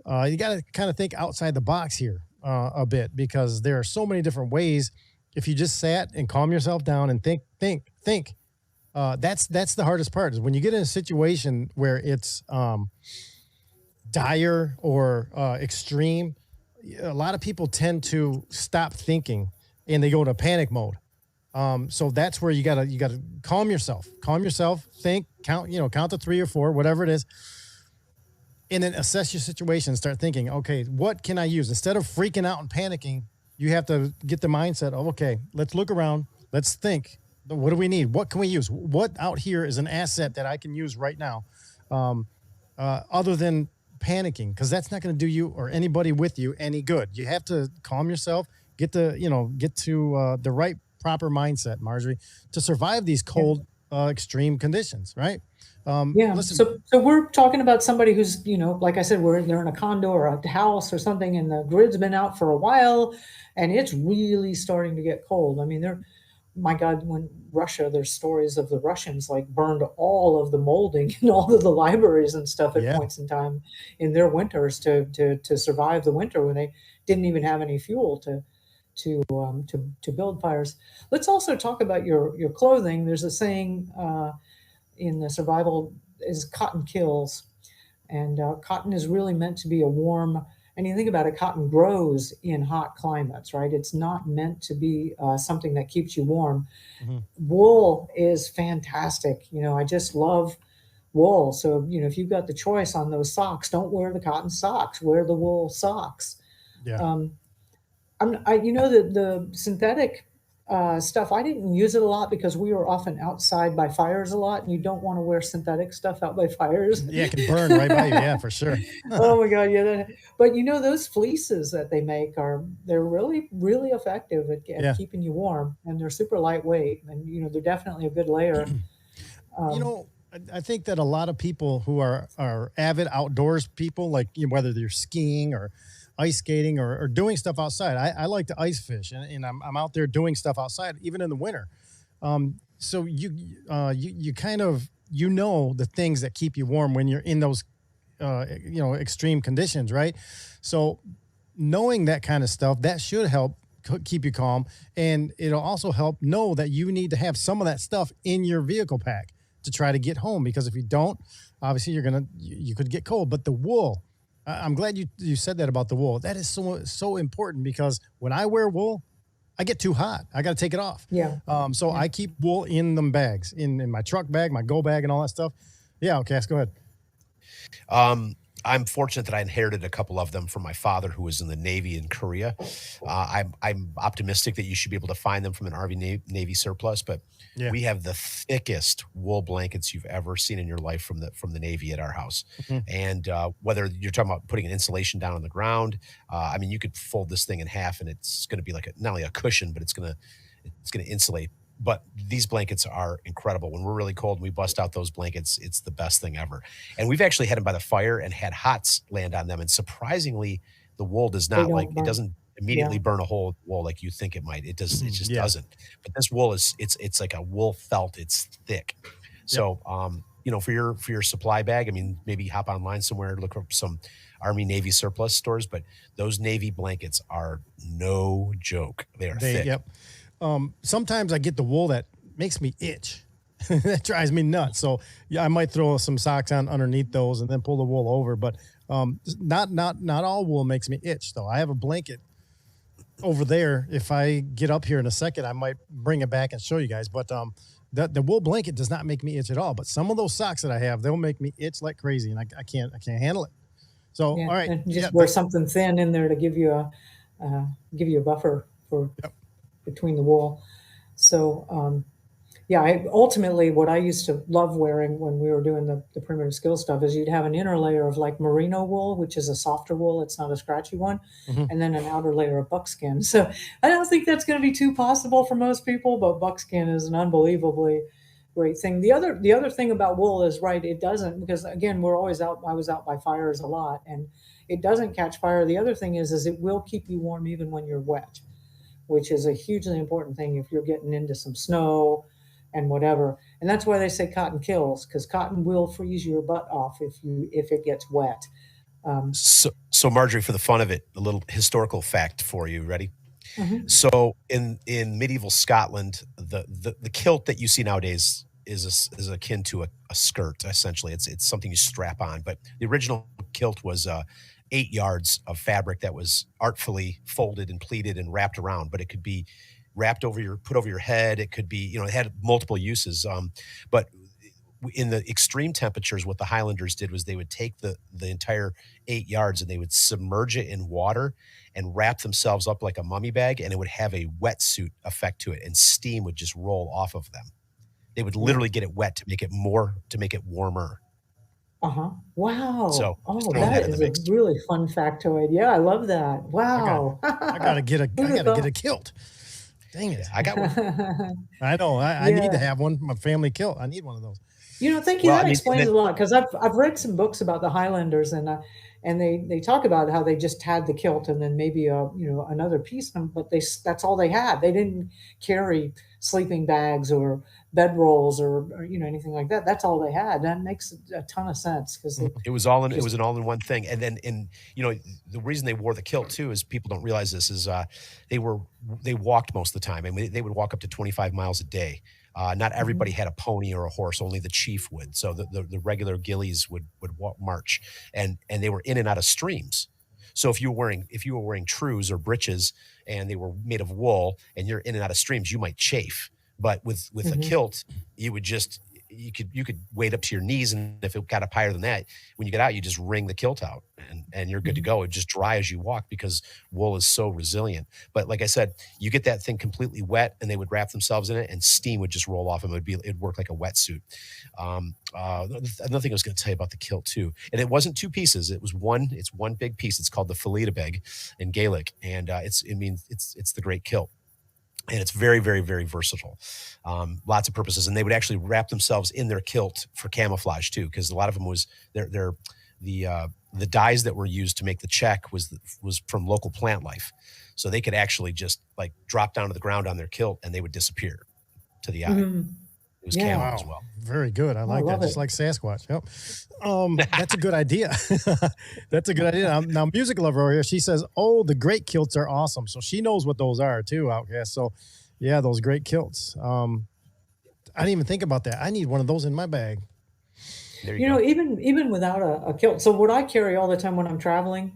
you got to kind of think outside the box here a bit because there are so many different ways. If you just sat and calm yourself down and think, that's the hardest part is when you get in a situation where it's dire or extreme. A lot of people tend to stop thinking and they go to panic mode. So that's where you gotta calm yourself, think, count to 3 or 4, whatever it is. And then assess your situation, start thinking, okay, what can I use? Instead of freaking out and panicking, you have to get the mindset of, okay, let's look around. Let's think, what do we need? What can we use? What out here is an asset that I can use right now? Other than panicking, because that's not going to do you or anybody with you any good. You have to calm yourself, get to the right proper mindset, Marjorie, to survive these cold, extreme conditions, right? Yeah. Listen, So we're talking about somebody who's, like I said, they're in a condo or a house or something, and the grid's been out for a while, and it's really starting to get cold. I mean, my God, when Russia, there's stories of the Russians like burned all of the molding in all of the libraries and stuff at yeah, points in time in their winters to survive the winter when they didn't even have any fuel to build fires. Let's also talk about your clothing. There's a saying in the survival is cotton kills, and cotton is really meant to be a warm. And you think about it, cotton grows in hot climates, right? It's not meant to be something that keeps you warm. mhm, Wool is fantastic. I just love wool. So, if you've got the choice on those socks, don't wear the cotton socks, wear the wool socks. yeah, Um, the synthetic stuff, I didn't use it a lot because we were often outside by fires a lot, and you don't want to wear synthetic stuff out by fires. yeah, it can burn right by you, yeah, for sure. Oh my God, yeah. But those fleeces that they make they're really, really effective at Yeah. keeping you warm, and they're super lightweight, and they're definitely a good layer. You Um, know, I think that a lot of people who are avid outdoors people, like whether they're skiing or ice skating or doing stuff outside. I like to ice fish, and I'm out there doing stuff outside, even in the winter. So you kind of the things that keep you warm when you're in those extreme conditions, right? So knowing that kind of stuff that should help keep you calm, and it'll also help know that you need to have some of that stuff in your vehicle pack to try to get home, because if you don't, obviously you could get cold. But the wool, I'm glad you said that about the wool. That is so important, because when I wear wool, I get too hot. I got to take it off. Yeah. So I keep wool in them bags, in my truck bag, my go bag, and all that stuff. Yeah, Outcast, go ahead. I'm fortunate that I inherited a couple of them from my father, who was in the Navy in Korea. I'm optimistic that you should be able to find them from an RV Navy surplus, but Yeah. we have the thickest wool blankets you've ever seen in your life from the Navy at our house. And whether you're talking about putting an insulation down on the ground, I mean, you could fold this thing in half, and it's going to be like not only a cushion, but it's going to insulate. But these blankets are incredible. When we're really cold and we bust out those blankets, it's the best thing ever. And we've actually had them by the fire and had hots land on them. And surprisingly, the wool does They not don't it burn. doesn't immediately Yeah. burn a hole in the wool like you think it might. It just Yeah. doesn't. But this wool it's like a wool felt. It's thick. So for your supply bag, I mean, maybe hop online somewhere, look up some Army Navy surplus stores, but those Navy blankets are no joke. They are thick. Yep. Sometimes I get the wool that makes me itch. That drives me nuts. So yeah, I might throw some socks on underneath those and then pull the wool over. But not all wool makes me itch though. I have a blanket over there. If I get up here in a second, I might bring it back and show you guys. But the wool blanket does not make me itch at all. But some of those socks that I have, they'll make me itch like crazy, and I can't handle it. So Yeah. all right, And just wear something thin in there to give you a buffer for between the wool. So ultimately what I used to love wearing when we were doing the primitive skill stuff is you'd have an inner layer of like merino wool, which is a softer wool. It's not a scratchy one. And then an outer layer of buckskin. So I don't think that's going to be too possible for most people, but buckskin is an unbelievably great thing. The other thing about wool is, right, it doesn't, because again, we're always out. I was out by fires a lot, and it doesn't catch fire. The other thing is it will keep you warm even when you're wet, which is a hugely important thing if you're getting into some snow and whatever. And that's why they say cotton kills, because cotton will freeze your butt off if it gets wet. So Marjorie, for the fun of it, a little historical fact for you. Ready? So in medieval Scotland, the kilt that you see nowadays is akin to a skirt. Essentially, it's something you strap on. But the original kilt was 8 yards of fabric that was artfully folded and pleated and wrapped around. But it could be put over your head. It could be, it had multiple uses. But in the extreme temperatures, what the Highlanders did was they would take the entire 8 yards and they would submerge it in water and wrap themselves up like a mummy bag, and it would have a wetsuit effect to it, and steam would just roll off of them. They would literally get it wet to make it warmer. Wow. So that is a really fun factoid. Yeah, I love that. Wow. I gotta get a kilt. Dang it. Yeah, I got one. I know. I need to have one. My family kilt. I need one of those. Thank you. That explains a lot, because I've read some books about the Highlanders, and they talk about how they just had the kilt and then maybe another piece, but that's all they had. They didn't carry sleeping bags or bedrolls or anything like that. That's all they had. That makes a ton of sense, because it was an all-in-one thing. And then the reason they wore the kilt too is, people don't realize this, is they walked most of the time, and they would walk up to 25 miles a day. Not everybody had a pony or a horse; only the chief would. So the regular gillies would march, and they were in and out of streams. So if you were wearing trews or breeches and they were made of wool, and you're in and out of streams, you might chafe. But with a kilt, you could wade up to your knees, and if it got up higher than that, when you get out, you just wring the kilt out, and you're good to go. It just dry as you walk, because wool is so resilient. But like I said, you get that thing completely wet, and they would wrap themselves in it, and steam would just roll off, and it'd work like a wetsuit. Another thing I was going to tell you about the kilt too, and it wasn't two pieces; it's one big piece. It's called the Fleetebeg in Gaelic, and it's the great kilt. And it's very, very, very versatile. Lots of purposes. And they would actually wrap themselves in their kilt for camouflage too, because a lot of them was the dyes that were used to make the check was from local plant life. So they could actually just like drop down to the ground on their kilt, and they would disappear to the eye. It was camo as well. Very good. I like that. Just like Sasquatch. Yep. That's a good idea. That's a good idea. Now, music lover over here, she says, "Oh, the great kilts are awesome." So she knows what those are too, Outcast. So yeah, those great kilts. I didn't even think about that. I need one of those in my bag. There you go. Even without a kilt. So what I carry all the time when I'm traveling,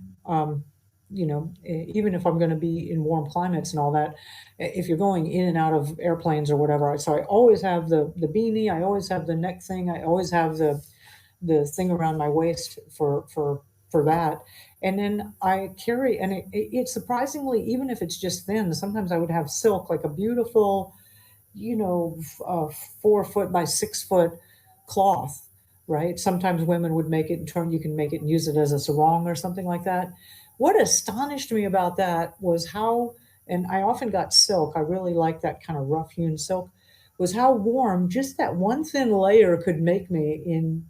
even if I'm going to be in warm climates and all that, if you're going in and out of airplanes or whatever, so I always have the beanie, I always have the neck thing, I always have the thing around my waist for that. And then I carry, and it surprisingly, even if it's just thin, sometimes I would have silk, like a beautiful, 4 foot by 6 foot cloth, right? Sometimes women would make it and you can make it and use it as a sarong or something like that. What astonished me about that was how, and I often got silk, I really like that kind of rough hewn silk, was how warm just that one thin layer could make me in,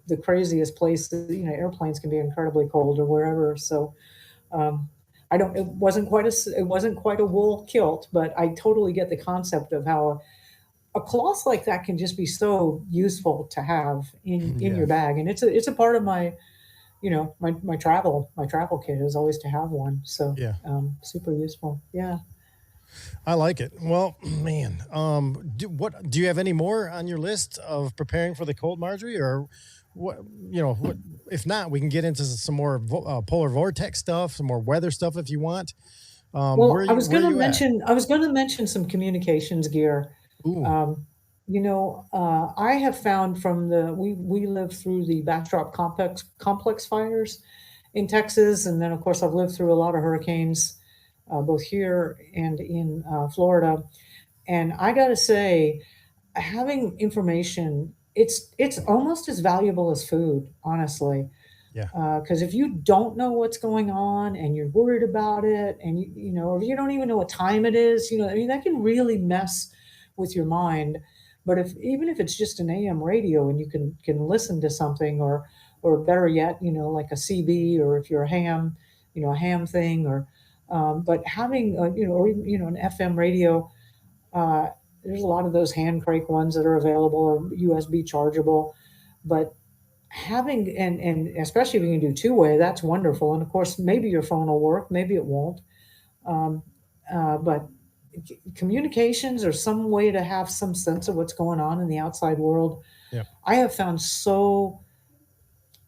the craziest places. Airplanes can be incredibly cold or wherever. So, um, I don't, it wasn't quite a wool kilt, but I totally get the concept of how a cloth like that can just be so useful to have in Yeah. your bag. And it's a part of my, my travel kit is always to have one. So, Yeah. super useful. Yeah. I like it. Well, man, do you have any more on your list of preparing for the cold, Marjorie, or what? What, if not, we can get into some more polar vortex stuff, some more weather stuff if you want. Well, Where are you at? I was gonna mention some communications gear. Ooh, Um, I have found we lived through the backdrop complex fires in Texas, and then of course I've lived through a lot of hurricanes, both here and in Florida. And I gotta say, having information, it's almost as valuable as food, honestly. yeah, Because if you don't know what's going on and you're worried about it, and or if you don't even know what time it is, I mean, that can really mess with your mind. But even if it's just an AM radio and you can listen to something, or better yet, like a CB, or if you're a ham, a ham thing, or but having or even, an FM radio. Uh, there's a lot of those hand crank ones that are available or USB chargeable, but having, and especially if you can do two-way, that's wonderful. And of course, maybe your phone will work, maybe it won't. Um, but communications, or some way to have some sense of what's going on in the outside world, yeah. I have found so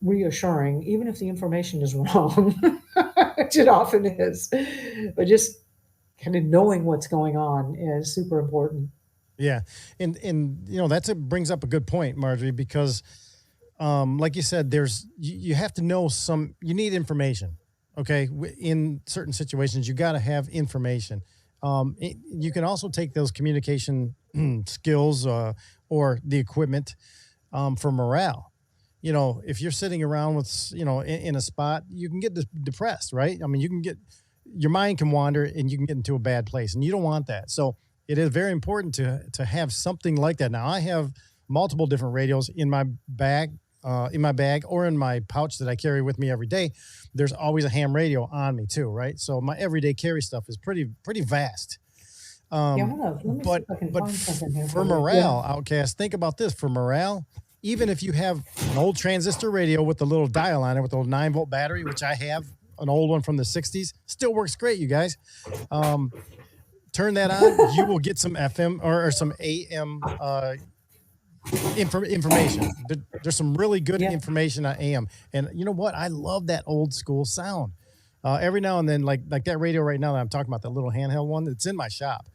reassuring, even if the information is wrong, which it often is. But just kind of knowing what's going on is super important. Yeah, and that's brings up a good point, Marjorie, because like you said, you have to know you need information. Okay, in certain situations, you got to have information. You can also take those communication skills or the equipment for morale. If you're sitting around with in a spot, you can get depressed, right? I mean, you can get your mind can wander and you can get into a bad place, and you don't want that. So it is very important to have something like that. Now I have multiple different radios in my bag or in my pouch that I carry with me every day. There's always a ham radio on me too, right? So my everyday carry stuff is pretty vast. Yeah, let me see But if I can but find something here for for you. Yeah. morale, Outcast, think about this. For morale, even if you have an old transistor radio with the little dial on it with a little 9-volt battery, which I have, an old one from the 60s, still works great, you guys. Um, Turn that on, you will get some FM or some AM information. There's some really good Yeah. information on AM, and you know what? I love that old school sound. Every now and then, like that radio right now that I'm talking about, that little handheld one, it's in my shop.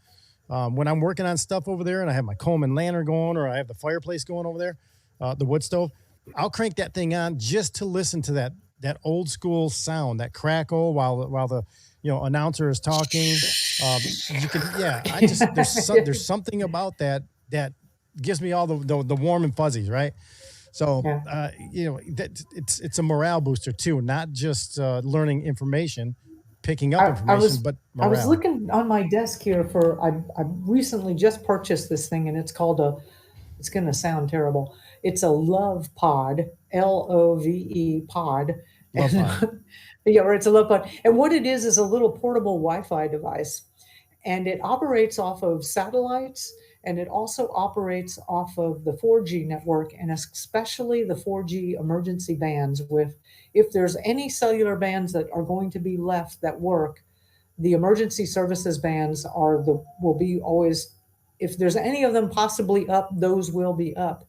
When I'm working on stuff over there, and I have my Coleman lantern going, or I have the fireplace going over there, the wood stove, I'll crank that thing on just to listen to that old school sound, that crackle while the announcer is talking. You can, yeah. I just there's something about that gives me all the warm and fuzzies, right? So Yeah. that it's a morale booster too, not just learning information, picking up I information, was but I was morale. looking on my desk here for I recently just purchased this thing, and it's going to sound terrible. It's a Love Pod, LOVE pod. Love pod. And yeah, or it's a Love Pod. And what it is a little portable Wi-Fi device, and it operates off of satellites, and it also operates off of the 4G network, and especially the 4G emergency bands. With If there's any cellular bands that are going to be left that work, the emergency services bands will be always, if there's any of them possibly up, those will be up.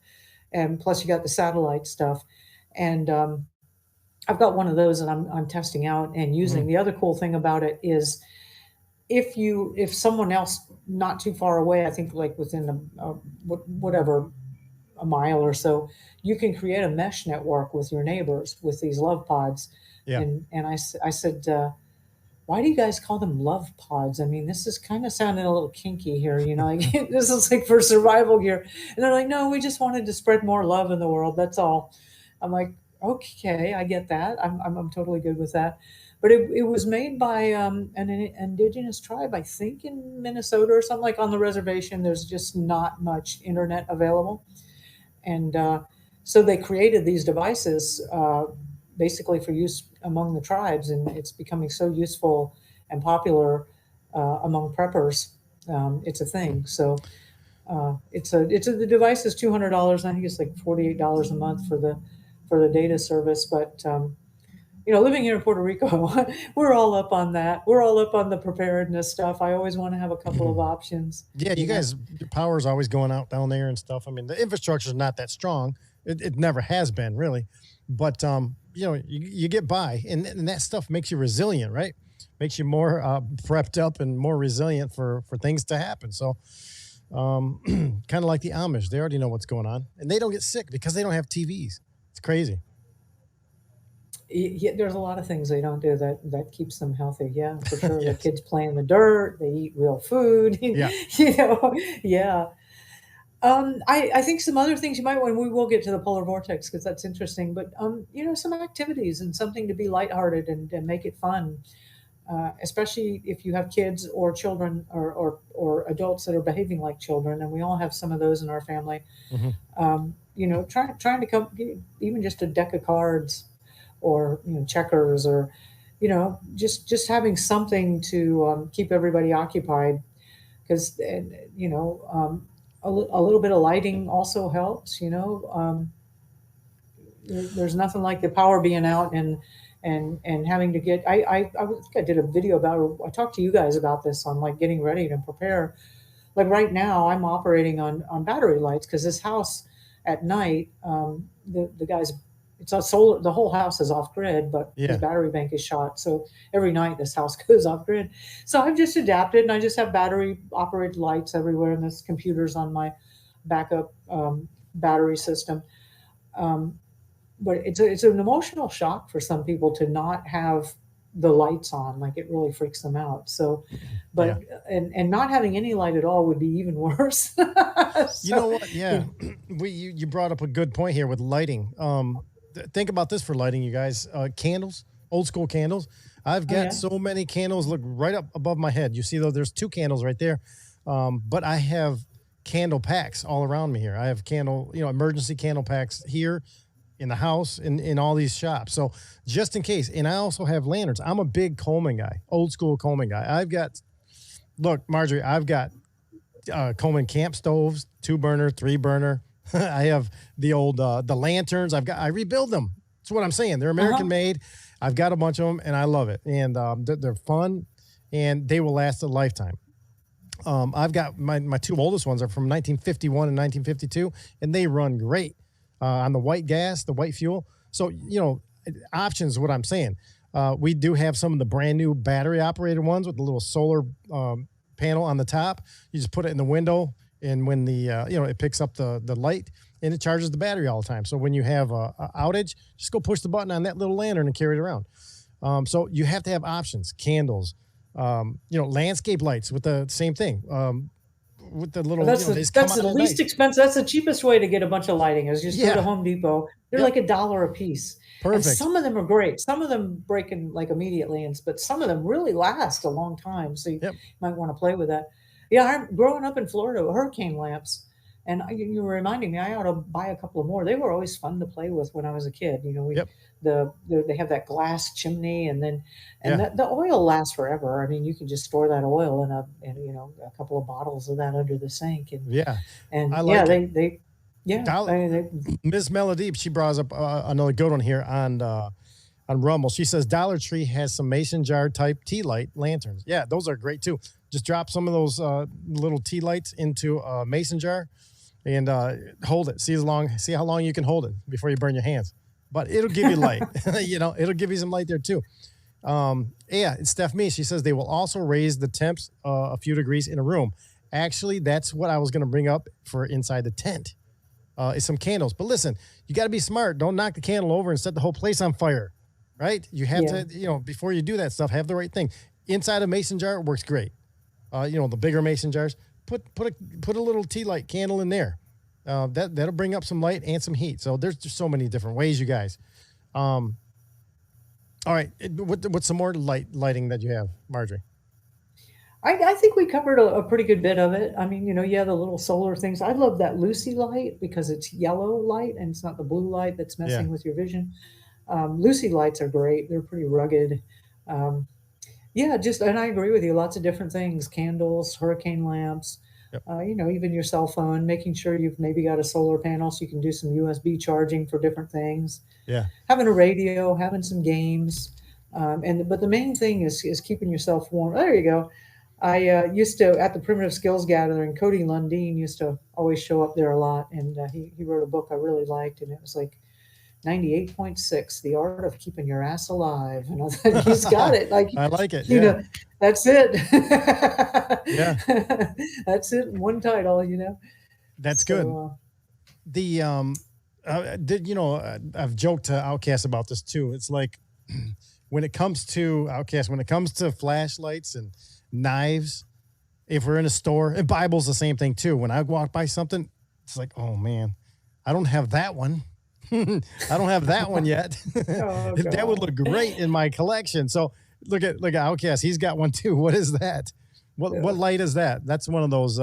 And plus you got the satellite stuff. And I've got one of those and I'm testing out and using. The other cool thing about it is if someone else not too far away, I think like within whatever, a mile or so, you can create a mesh network with your neighbors with these love pods. Yeah. And I said, why do you guys call them love pods? I mean, this is kind of sounding a little kinky here, like, this is like for survival gear. And they're like, no, we just wanted to spread more love in the world. That's all. I'm like, okay, I get that. I'm totally good with that. But it was made by an indigenous tribe, I think in Minnesota or something, like on the reservation. There's just not much internet available. And so they created these devices basically for use among the tribes, and it's becoming so useful and popular among preppers. It's a thing. So the device is $200. I think it's like $48 a month for the data service. But living here in Puerto Rico, we're all up on that. We're all up on the preparedness stuff. I always want to have a couple of options. Yeah, you guys, your power is always going out down there and stuff. I mean, the infrastructure is not that strong. It never has been really, but you get by, and that stuff makes you resilient, right? Makes you more prepped up and more resilient for things to happen. So, kind of like the Amish, they already know what's going on, and they don't get sick because they don't have TVs. It's crazy. Yeah, there's a lot of things they don't do that keeps them healthy. Yeah, for sure. The Yes. kids play in the dirt. They eat real food. Yeah. Yeah. I think some other things you might want. We will get to the polar vortex because that's interesting. But some activities and something to be lighthearted and make it fun. Especially if you have kids or children or adults that are behaving like children, and we all have some of those in our family. Hmm. Trying to come, even just a deck of cards or checkers, or just having something to keep everybody occupied, because a little bit of lighting also helps. There's nothing like the power being out and having to get. I think I did a video about. I talked to you guys about this on like getting ready to prepare. Like right now, I'm operating on battery lights because this house at night, the guys, it's a solar. The whole house is off grid, but his Yeah. battery bank is shot. So every night this house goes off grid. So I've just adapted, and I just have battery operated lights everywhere, and this computer's on my backup battery system. Um, but it's an emotional shock for some people to not have the lights on. Like it really freaks them out. So, Yeah. but and not having any light at all would be even worse. You know So, what? Yeah, you brought up a good point here with lighting. Think about this for lighting, you guys. Candles, old school candles. I've oh got yeah, so many candles. Look right up above my head. You see, though, there's two candles right there. But I have candle packs all around me here. I have emergency candle packs here in the house in all these shops. So just in case. And I also have lanterns. I'm a big Coleman guy, old school Coleman guy. Look, Marjorie, I've got Coleman camp stoves, 2 burner, 3 burner. I have the lanterns. I rebuild them. That's what I'm saying. They're American uh-huh. made. I've got a bunch of them, and I love it. And they're fun, and they will last a lifetime. I've got my two oldest ones are from 1951 and 1952, and they run great on the white gas, the white fuel. So options. What I'm saying. We do have some of the brand new battery operated ones with the little solar panel on the top. You just put it in the window, and when it picks up the light and it charges the battery all the time. So when you have a outage, just go push the button on that little lantern and carry it around. So you have to have options, candles, landscape lights with the same thing. With the Well, little, that's they the just come that's on the at night. least expensive. That's the cheapest way to get a bunch of lighting is just go to Yeah. Home Depot. They're Yep. like $1 a piece. And Perfect. some of them are great. Some of them break in like immediately, but some of them really last a long time. So you Yep. might want to play with that. Yeah, I'm growing up in Florida, hurricane lamps. And you were reminding me, I ought to buy a couple of more. They were always fun to play with when I was a kid. Yep. They have that glass chimney, and Yeah. the oil lasts forever. I mean, you can just store that oil a couple of bottles of that under the sink, Yeah. and I yeah, like it. they yeah, Dollar, Miss Melody, she brought up another good one here on Rumble. She says Dollar Tree has some mason jar type tea light lanterns. Yeah, those are great too. Just drop some of those little tea lights into a mason jar and hold it. See how long you can hold it before you burn your hands. but it'll give you light. It'll give you some light there too. Yeah, it's Steph Me. She says they will also raise the temps a few degrees in a room. Actually, that's what I was going to bring up for inside the tent. Is some candles. But listen, you got to be smart. Don't knock the candle over and set the whole place on fire, right? You have to, before you do that stuff, have the right thing. Inside a mason jar works great. The bigger mason jars, put a little tea light candle in there. That'll bring up some light and some heat. So there's just so many different ways, you guys. All right, what's some more lighting that you have, Marjorie? I think we covered a pretty good bit of it. I mean, the little solar things. I love that Lucy light because it's yellow light and it's not the blue light that's messing with your vision. Lucy lights are great. They're pretty rugged. And I agree with you. Lots of different things, candles, hurricane lamps, Yep. Even your cell phone, making sure you've maybe got a solar panel so you can do some USB charging for different things. Yeah. Having a radio, having some games. But the main thing is keeping yourself warm. There you go. I used to, at the Primitive Skills Gathering, Cody Lundeen used to always show up there a lot. And he wrote a book I really liked. And it was like 98.6, The Art of Keeping Your Ass Alive. And I thought, he's got it. Like, I like it. That's it. Yeah. That's it. One title, That's good. I've joked to Outcast about this too. It's like when it comes to Outcast, when it comes to flashlights and knives, if we're in a store, and Bible's the same thing too. When I walk by something, it's like, oh man, I don't have that one. I don't have that one yet. Oh, that would look great in my collection. So look at Outcast. He's got one too. What is that? What light is that? That's one of those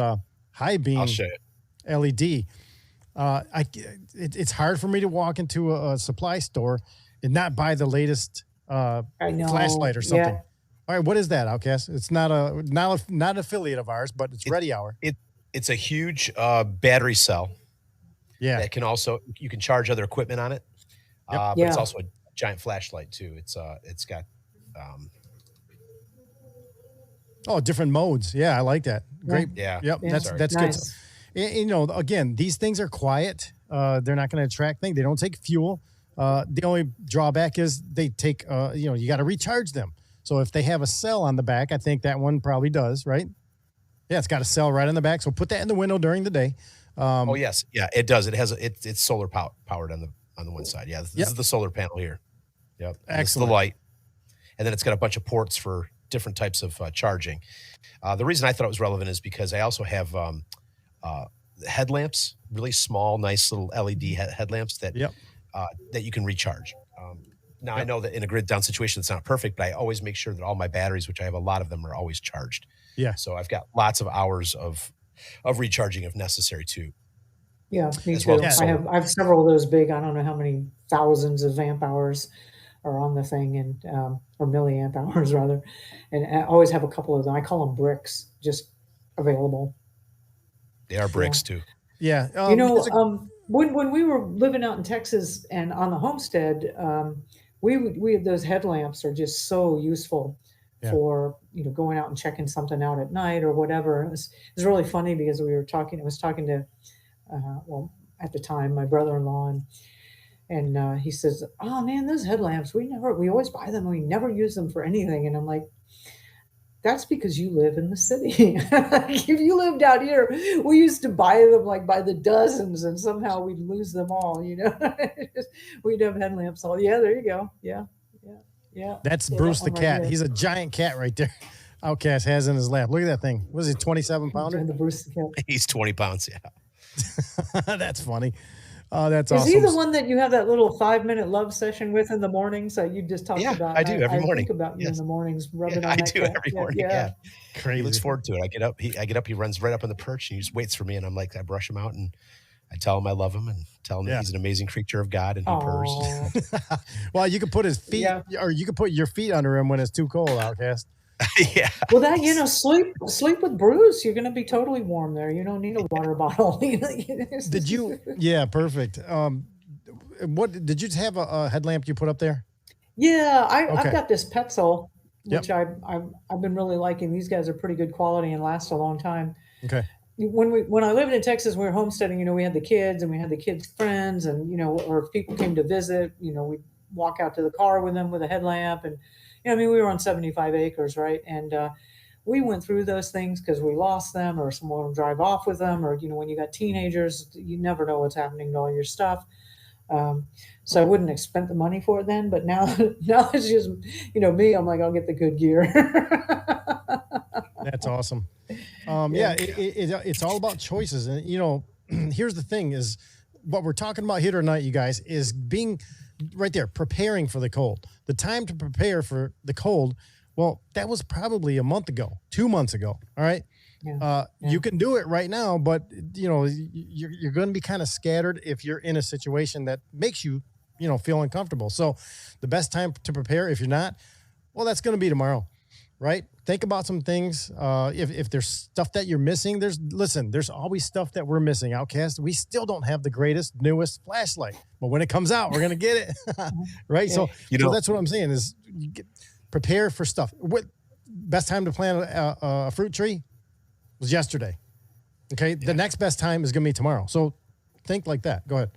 high beam I'll show you. LED. It's hard for me to walk into a supply store and not buy the latest flashlight or something. Yeah. All right, what is that, Outcast? It's not an affiliate of ours, but it's Ready Hour. It's a huge battery cell. Yeah. That you can charge other equipment on it. But it's also a giant flashlight too. It's got different modes. Yeah, I like that. Great. Yeah. Yep. Yeah. That's Nice. good. Again, these things are quiet. They're not going to attract things. They don't take fuel. The only drawback is they take, you got to recharge them. So if they have a cell on the back, I think that one probably does, right? Yeah, it's got a cell right on the back. So put that in the window during the day. Oh yes, yeah, it does. It has it's solar powered on the one side. Yeah, this is the solar panel here. Yep, this is the light, and then it's got a bunch of ports for different types of charging. The reason I thought it was relevant is because I also have headlamps, really small, nice little LED headlamps that you can recharge. Now I know that in a grid down situation it's not perfect, but I always make sure that all my batteries, which I have a lot of them, are always charged. Yeah. So I've got lots of hours of recharging if necessary too. Yeah, me As too. well as I have several of those big. I don't know how many thousands of amp hours are on the thing, and or milliamp hours rather. And I always have a couple of them. I call them bricks, just available. They are bricks too. Yeah. When we were living out in Texas and on the homestead, we those headlamps are just so useful for going out and checking something out at night or whatever. It was really funny because I was talking to at the time my brother-in-law, and he says, "Oh man, those headlamps, we always buy them and we never use them for anything." And I'm like, that's because you live in the city. If you lived out here, we used to buy them like by the dozens, and somehow we'd lose them all. We'd have headlamps all. Yeah, there you go. Yeah. That's Bruce the cat. He's a giant cat right there. Outcast has in his lap. Look at that thing. What is he, 27 pounder? The Bruce the cat. He's 20 pounds. Yeah. That's funny. That's awesome. Is he the one that you have that little 5-minute love session with in the mornings that you just talked about? I do every morning. I think about you in the mornings, rubbing on I that do cat. every morning. Yeah. Crazy. He looks forward to it. I get up, he runs right up on the perch and he just waits for me. And I'm like, I brush him out and I tell him I love him and tell him that he's an amazing creature of God and he purrs. Well, you could put his feet or you could put your feet under him when it's too cold, Outcast. Yeah. Well, that sleep with Bruce. You're going to be totally warm there. You don't need a water bottle. Did you? Yeah, perfect. What did you have a headlamp you put up there? Yeah, I've got this Petzl, which I've been really liking. These guys are pretty good quality and last a long time. Okay. when I lived in Texas, we were homesteading, we had the kids and we had the kids' friends, and, or if people came to visit, we'd walk out to the car with them with a headlamp. And, we were on 75 acres, right? And we went through those things because we lost them, or someone would drive off with them, or, when you got teenagers, you never know what's happening to all your stuff. So I wouldn't have spent the money for it then, but now, now it's just, me, I'm like, I'll get the good gear. That's awesome. Yeah, it's all about choices. And, here's the thing is what we're talking about here tonight, you guys, is being right there, preparing for the cold. The time to prepare for the cold, well, that was probably a month ago, 2 months ago. All right. Yeah. You can do it right now, but, you're going to be kind of scattered if you're in a situation that makes you, feel uncomfortable. So the best time to prepare, if you're not, well, that's going to be tomorrow. Right? Think about some things. If there's stuff that you're missing, there's always stuff that we're missing. Outcast, we still don't have the greatest, newest flashlight, but when it comes out, we're gonna get it, right? Yeah. So that's what I'm saying is prepare for stuff. What best time to plant a fruit tree was yesterday. Okay, the next best time is gonna be tomorrow. So think like that. Go ahead.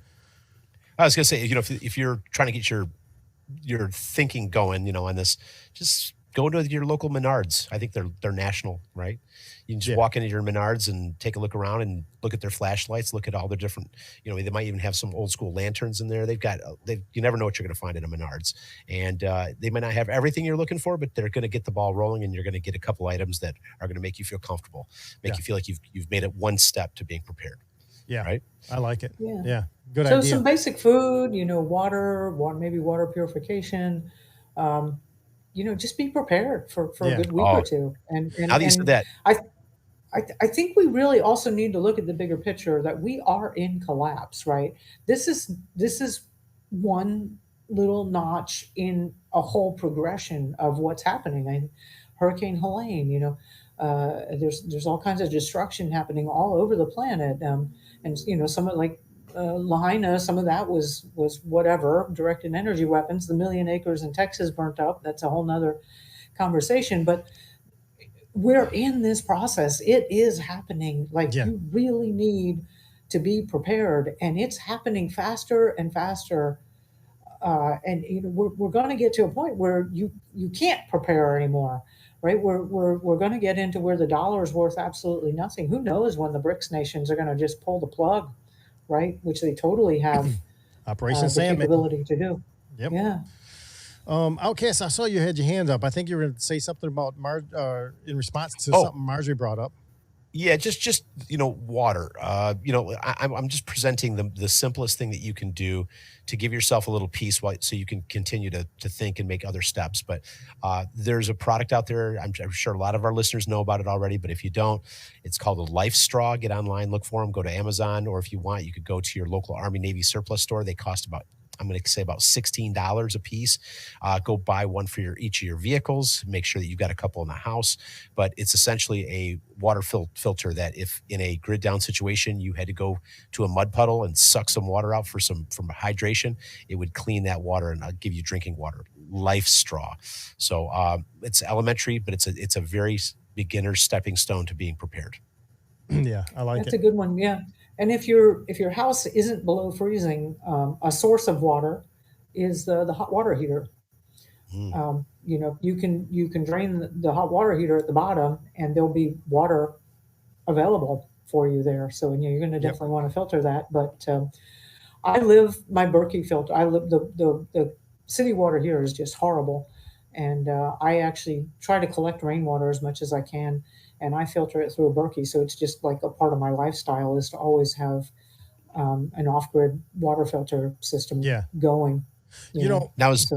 I was gonna say, if you're trying to get your thinking going, on this, just go to your local Menards. I think they're national, right? You can just walk into your Menards and take a look around and look at their flashlights, look at all their different, they might even have some old school lanterns in there. You never know what you're going to find at a Menards. And they might not have everything you're looking for, but they're going to get the ball rolling, and you're going to get a couple items that are going to make you feel comfortable, make you feel like you've made it one step to being prepared. Yeah. Right. I like it. Yeah. Good idea. So some basic food, water, maybe water purification, just be prepared for a good week or two. And how do you say that? I think we really also need to look at the bigger picture that we are in collapse, right? This is one little notch in a whole progression of what's happening. Hurricane Helene, there's all kinds of destruction happening all over the planet. And some of Lahaina, some of that was whatever, directed energy weapons. The 1 million acres in Texas burnt up. That's a whole nother conversation. But we're in this process. It is happening. You really need to be prepared, and it's happening faster and faster. And we're going to get to a point where you can't prepare anymore, right? We're going to get into where the dollar is worth absolutely nothing. Who knows when the BRICS nations are going to just pull the plug, right? Which they totally have Operation the Sandman capability to do. Yep. Yeah. Outcast, I saw you had your hands up. I think you were going to say something about in response to something Marjorie brought up. Yeah, just water. I'm just presenting the simplest thing that you can do to give yourself a little peace, so you can continue to think and make other steps. But there's a product out there. I'm sure a lot of our listeners know about it already. But if you don't, it's called a Life Straw. Get online, look for them. Go to Amazon, or if you want, you could go to your local Army Navy surplus store. They cost about $16 a piece. Go buy one for each of your vehicles. Make sure that you've got a couple in the house. But it's essentially a water filter that if in a grid down situation you had to go to a mud puddle and suck some water out from hydration, it would clean that water and give you drinking water. Life Straw. So it's elementary, but it's a very beginner stepping stone to being prepared. Yeah, I like it. That's a good one. Yeah. And if your house isn't below freezing, a source of water is the hot water heater. You can drain the hot water heater at the bottom, and there'll be water available for you there. So you're going to definitely want to filter that. But I live my Berkey filter. I live the city water here is just horrible, and I actually try to collect rainwater as much as I can. And I filter it through a Berkey, so it's just like a part of my lifestyle is to always have an off-grid water filter system going. Now is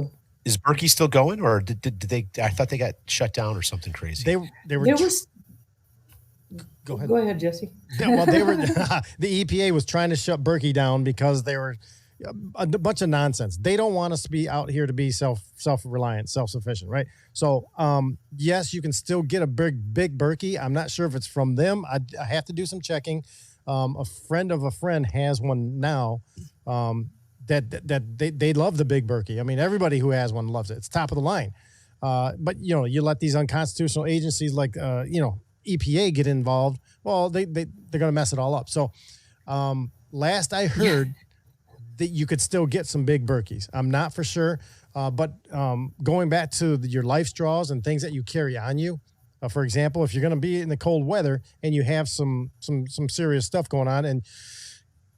Berkey still going, or did they? I thought they got shut down or something crazy. They were. Go ahead. Go ahead, Jesse. Well, they were. The EPA was trying to shut Berkey down because they were a bunch of nonsense. They don't want us to be out here to be self-reliant, self-sufficient, right? So, yes, you can still get a big Berkey. I'm not sure if it's from them. I have to do some checking. A friend of a friend has one now. That they love the big Berkey. I mean, everybody who has one loves it. It's top of the line. But you let these unconstitutional agencies like EPA get involved, well, they're going to mess it all up. So last I heard that you could still get some big Berkeys. I'm not for sure. But going back to your life straws and things that you carry on you, for example, if you're going to be in the cold weather and you have some serious stuff going on and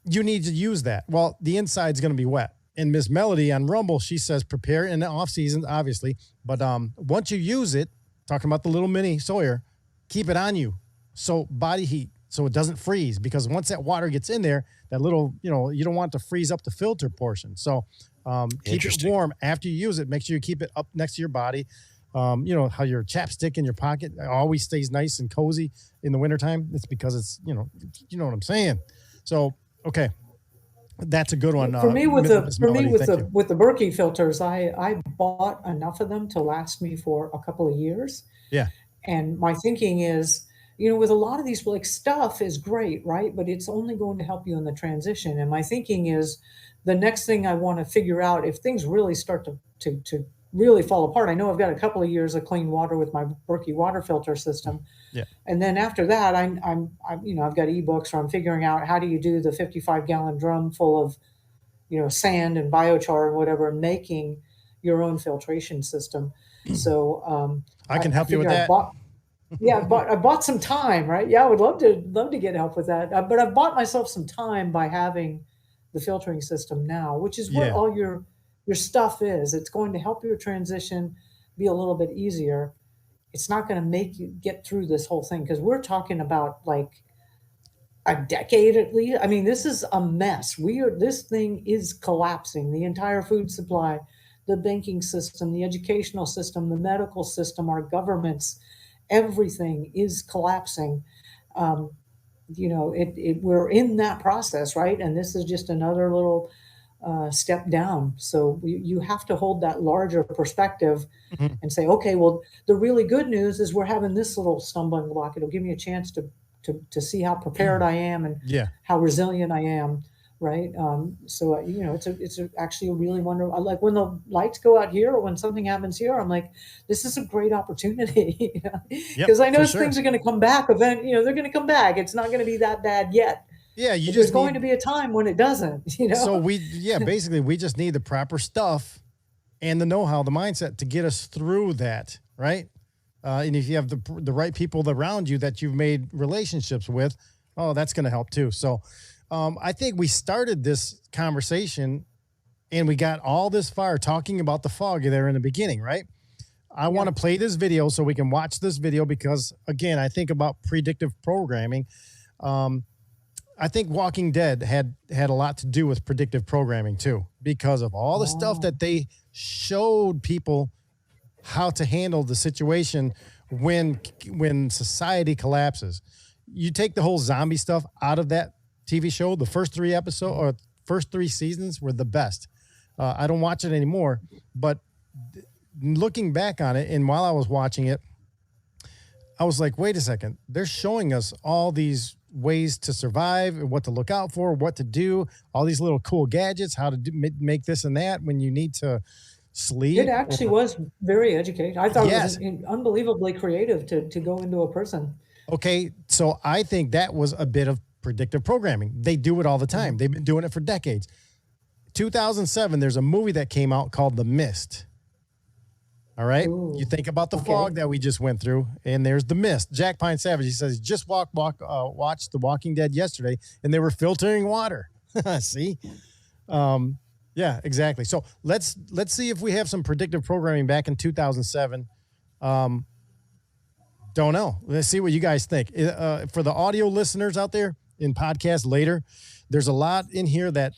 you need to use that, well, the inside's going to be wet. And Miss Melody on Rumble, she says prepare in the off season, obviously. But once you use it, talking about the little mini Sawyer, keep it on you. So body heat, so it doesn't freeze. Because once that water gets in there, that little, you don't want to freeze up the filter portion. So keep it warm after you use it. Make sure you keep it up next to your body. How your chapstick in your pocket always stays nice and cozy in the wintertime. It's because it's, you know what I'm saying. So, okay. That's a good one. For me, with the Berkey filters, I bought enough of them to last me for a couple of years. Yeah. And my thinking is, with a lot of these, like, stuff is great, right? But it's only going to help you in the transition. And my thinking is, the next thing I want to figure out, if things really start to really fall apart, I know I've got a couple of years of clean water with my Berkey water filter system. Yeah. And then after that, I've got ebooks where I'm figuring out how do you do the 55-gallon drum full of, sand and biochar and whatever, making your own filtration system. So I can help you with that. I bought some time, right? Yeah, I would love to get help with that. But I've bought myself some time by having the filtering system now, which is what all your stuff is. It's going to help your transition be a little bit easier. It's not going to make you get through this whole thing, because we're talking about like a decade at least. I mean, this is a mess. This thing is collapsing. The entire food supply, the banking system, the educational system, the medical system, our governments, everything is collapsing. We're in that process, right? And this is just another little step down. So you have to hold that larger perspective and say, okay, well, the really good news is we're having this little stumbling block. It'll give me a chance to see how prepared I am and how resilient I am, right? It's actually a really wonderful, like when the lights go out here or when something happens here, I'm like, this is a great opportunity, because I know things are going to come back. They're going to come back. It's not going to be that bad yet. Yeah, there's going to be a time when it doesn't, So basically we just need the proper stuff and the know-how, the mindset to get us through that, right? And if you have the right people around you that you've made relationships with, that's going to help too. So I think we started this conversation and we got all this far talking about the fog there in the beginning, right? I want to play this video so we can watch this video because, again, I think about predictive programming. I think Walking Dead had a lot to do with predictive programming too, because of all the stuff that they showed people how to handle the situation when society collapses. You take the whole zombie stuff out of that TV show. The first 3 episodes or first 3 seasons were the best. I don't watch it anymore, but looking back on it, and while I was watching it, I was like, wait a second, they're showing us all these ways to survive and what to look out for, what to do, all these little cool gadgets, how to make this and that when you need to sleep. It actually was very educated. I thought it was unbelievably creative to go into a prison. Okay, so I think that was a bit of predictive programming. They do it all the time. They've been doing it for decades. 2007, there's a movie that came out called The Mist. All right. Ooh, you think about the fog that we just went through, and there's The Mist. Jack Pine Savage, he says, he just watched The Walking Dead yesterday, and they were filtering water. See? Yeah, exactly. So let's see if we have some predictive programming back in 2007. Don't know. Let's see what you guys think. For the audio listeners out there in podcast later, there's a lot in here that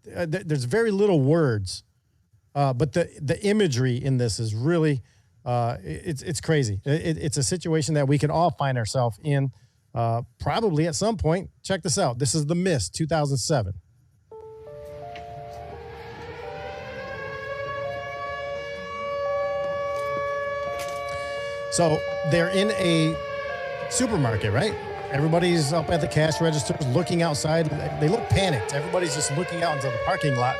there's very little words. But the imagery in this is really, it's crazy. It's a situation that we can all find ourselves in probably at some point. Check this out. This is The Mist, 2007. So they're in a supermarket, right? Everybody's up at the cash registers looking outside. They look panicked. Everybody's just looking out into the parking lot.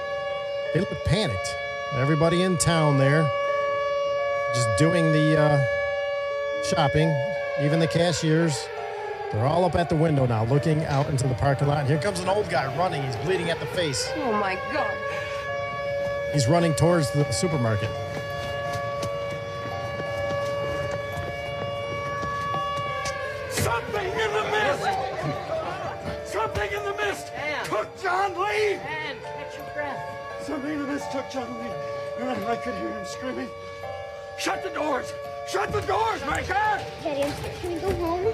They look panicked. Everybody in town there just doing the shopping. Even the cashiers, they're all up at the window now, looking out into the parking lot. And here comes an old guy running. He's bleeding at the face. Oh, my God. He's running towards the supermarket. Something in the mist! Something in the mist took John Lee! Man, catch your breath. Something in the mist took John Lee. And I could hear him screaming. Shut the doors! Shut the doors, Micah! Daddy, I'm scared. Can we go home?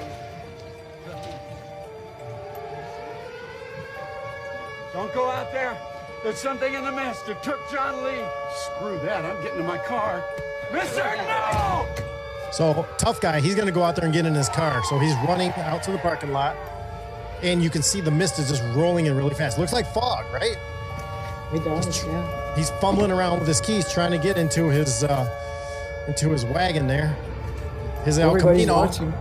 Don't go out there. There's something in the mist. It took John Lee. Screw that. I'm getting to my car. Mister, no! So, tough guy, he's going to go out there and get in his car. So he's running out to the parking lot. And you can see the mist is just rolling in really fast. Looks like fog, right? It does, yeah. He's fumbling around with his keys trying to get into his wagon there. His El Everybody's Camino. watching.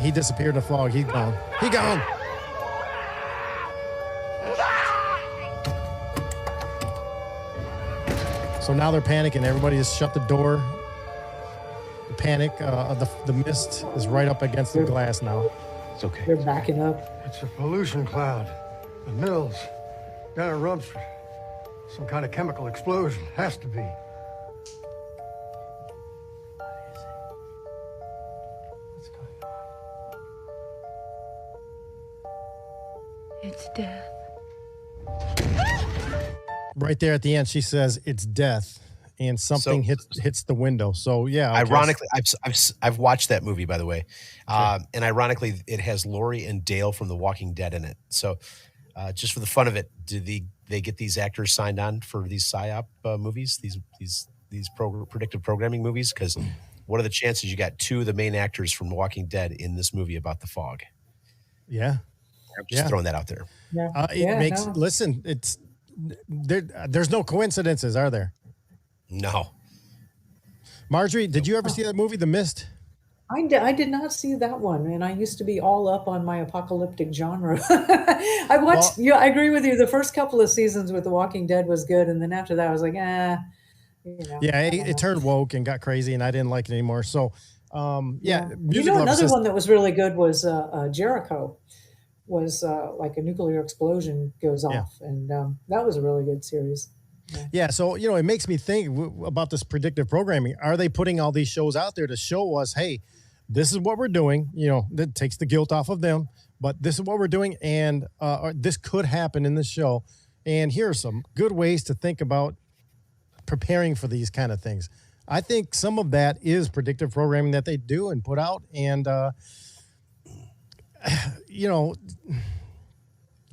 He disappeared in the fog. He's gone. He gone. So now they're panicking. Everybody has shut the door. The panic. The mist is right up against the glass now. It's okay. They're backing up. It's a pollution cloud. The mills. Down at Rumford. Some kind of chemical explosion. Has to be. What's going on? It's death. Right there at the end, she says it's death, and something hits the window. So yeah. Ironically, I've watched that movie, by the way, and ironically, it has Lori and Dale from The Walking Dead in it. So, just for the fun of it, did they get these actors signed on for these psyop movies, these predictive programming movies? Because what are the chances you got two of the main actors from The Walking Dead in this movie about the fog? Yeah, I'm just throwing that out there. Yeah. Listen, it's there's no coincidences, are there? No. Marjorie, did you ever see that movie, The Mist? I did not see that one, and I used to be all up on my apocalyptic genre. I watched. I agree with you. The first couple of seasons with The Walking Dead was good, and then after that, I was like, Yeah, it turned woke and got crazy, and I didn't like it anymore. So, another one that was really good was Jericho. Was like a nuclear explosion goes off, and that was a really good series. Yeah, so it makes me think about this predictive programming. Are they putting all these shows out there to show us, hey, this is what we're doing? That takes the guilt off of them, but this is what we're doing, and this could happen in this show. And here are some good ways to think about preparing for these kind of things. I think some of that is predictive programming that they do and put out, and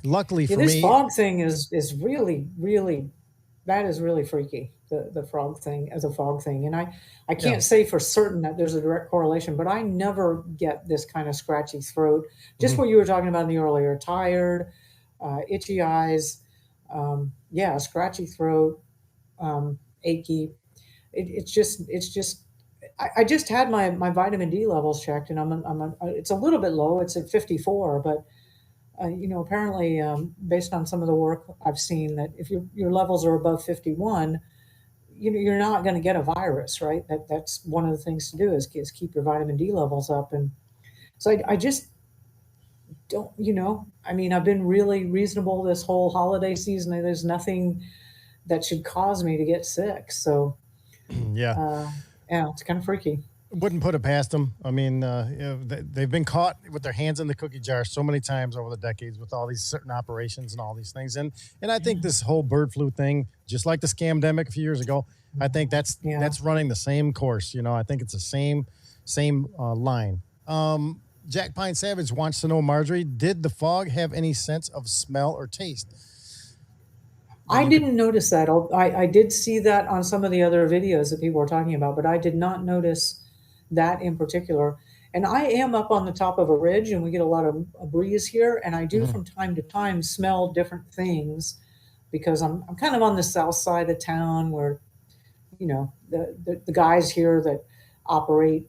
luckily for me, this fog thing is really, really, that is really freaky. The fog thing, and I can't say for certain that there's a direct correlation, but I never get this kind of scratchy throat. Just what you were talking about in the earlier, tired, itchy eyes, scratchy throat, achy. It's just. I just had my vitamin D levels checked, and it's a little bit low. It's at 54, but apparently, based on some of the work I've seen, that if your levels are above 51, you're not going to get a virus, right? That's one of the things to do is keep your vitamin D levels up. And so I just don't, I've been really reasonable this whole holiday season, and there's nothing that should cause me to get sick. So it's kind of freaky. Wouldn't put it past them. I mean, they've been caught with their hands in the cookie jar so many times over the decades with all these certain operations and all these things. And I think this whole bird flu thing, just like the scamdemic a few years ago, I think that's running the same course. I think it's the same line. Jack Pine Savage wants to know, Marjorie, did the fog have any sense of smell or taste? I didn't notice that. I did see that on some of the other videos that people were talking about, but I did not notice that in particular. And I am up on the top of a ridge, and we get a lot of a breeze here, and I do from time to time smell different things because I'm kind of on the south side of town where, the guys here that operate,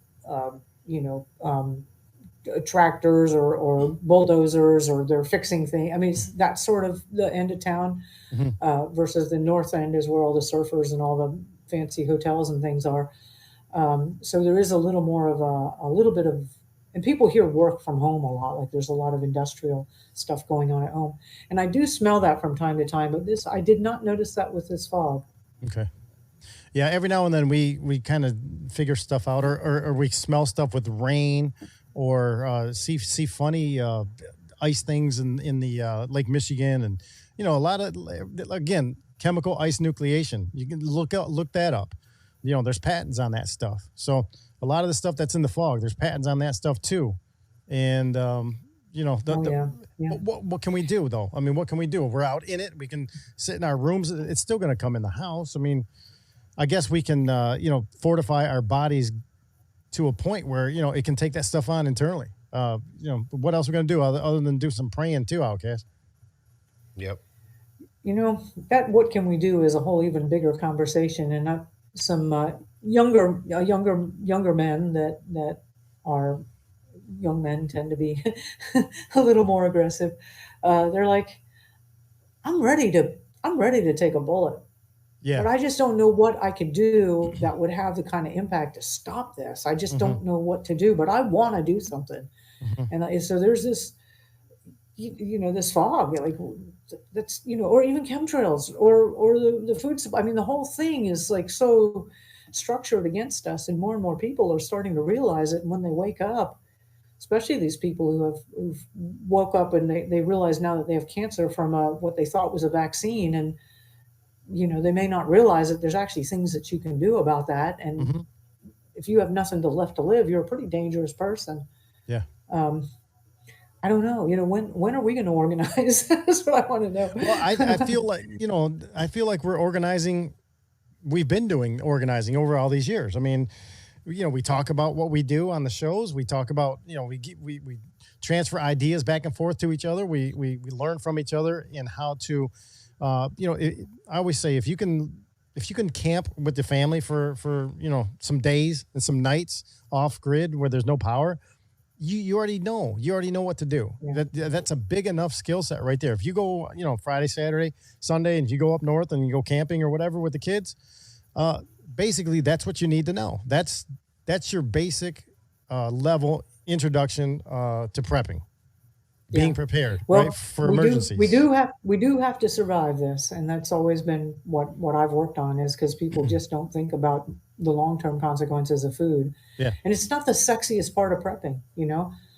tractors or bulldozers, or they're fixing things. I mean, it's that sort of the end of town versus the north end is where all the surfers and all the fancy hotels and things are. So there is a little more of a little bit of, and people here work from home a lot. Like there's a lot of industrial stuff going on at home. And I do smell that from time to time, but I did not notice that with this fog. Okay. Yeah, every now and then we kind of figure stuff out, or we smell stuff with rain, or see funny ice things in the Lake Michigan, and a lot of, again, chemical ice nucleation. You can look that up. There's patents on that stuff. So a lot of the stuff that's in the fog, there's patents on that stuff too. And what can we do though? I mean, what can we do? If we're out in it, we can sit in our rooms. It's still going to come in the house. I mean, I guess we can, fortify our bodies to a point where, it can take that stuff on internally. What else are we going to do other than do some praying too, Outcast? Yep. That what can we do is a whole even bigger conversation, and not some younger men that are young men tend to be a little more aggressive. They're like, I'm ready to take a bullet. Yeah. But I just don't know what I could do that would have the kind of impact to stop this. I just don't know what to do, but I want to do something. And so there's this, this fog, like that's, or even chemtrails or the food supply. I mean, the whole thing is like so structured against us, and more people are starting to realize it. And when they wake up, especially these people who've woke up and they realize now that they have cancer from what they thought was a vaccine, and they may not realize that there's actually things that you can do about that. And if you have nothing left to live, you're a pretty dangerous person. Yeah. I don't know. When are we going to organize? That's what I want to know. Well, I feel like we're organizing. We've been doing organizing over all these years. I mean, we talk about what we do on the shows. We talk about, we transfer ideas back and forth to each other. We learn from each other in how to, I always say, if you can camp with the family for some days and some nights off grid where there's no power, you already know what to do. Yeah. That's a big enough skill set right there. If you go, Friday, Saturday, Sunday, and you go up north and you go camping or whatever with the kids, basically that's what you need to know. That's your basic level introduction to prepping. Being prepared, right, for emergencies. We do have to survive this, and that's always been what I've worked on, is because people just don't think about the long-term consequences of food. Yeah. And it's not the sexiest part of prepping,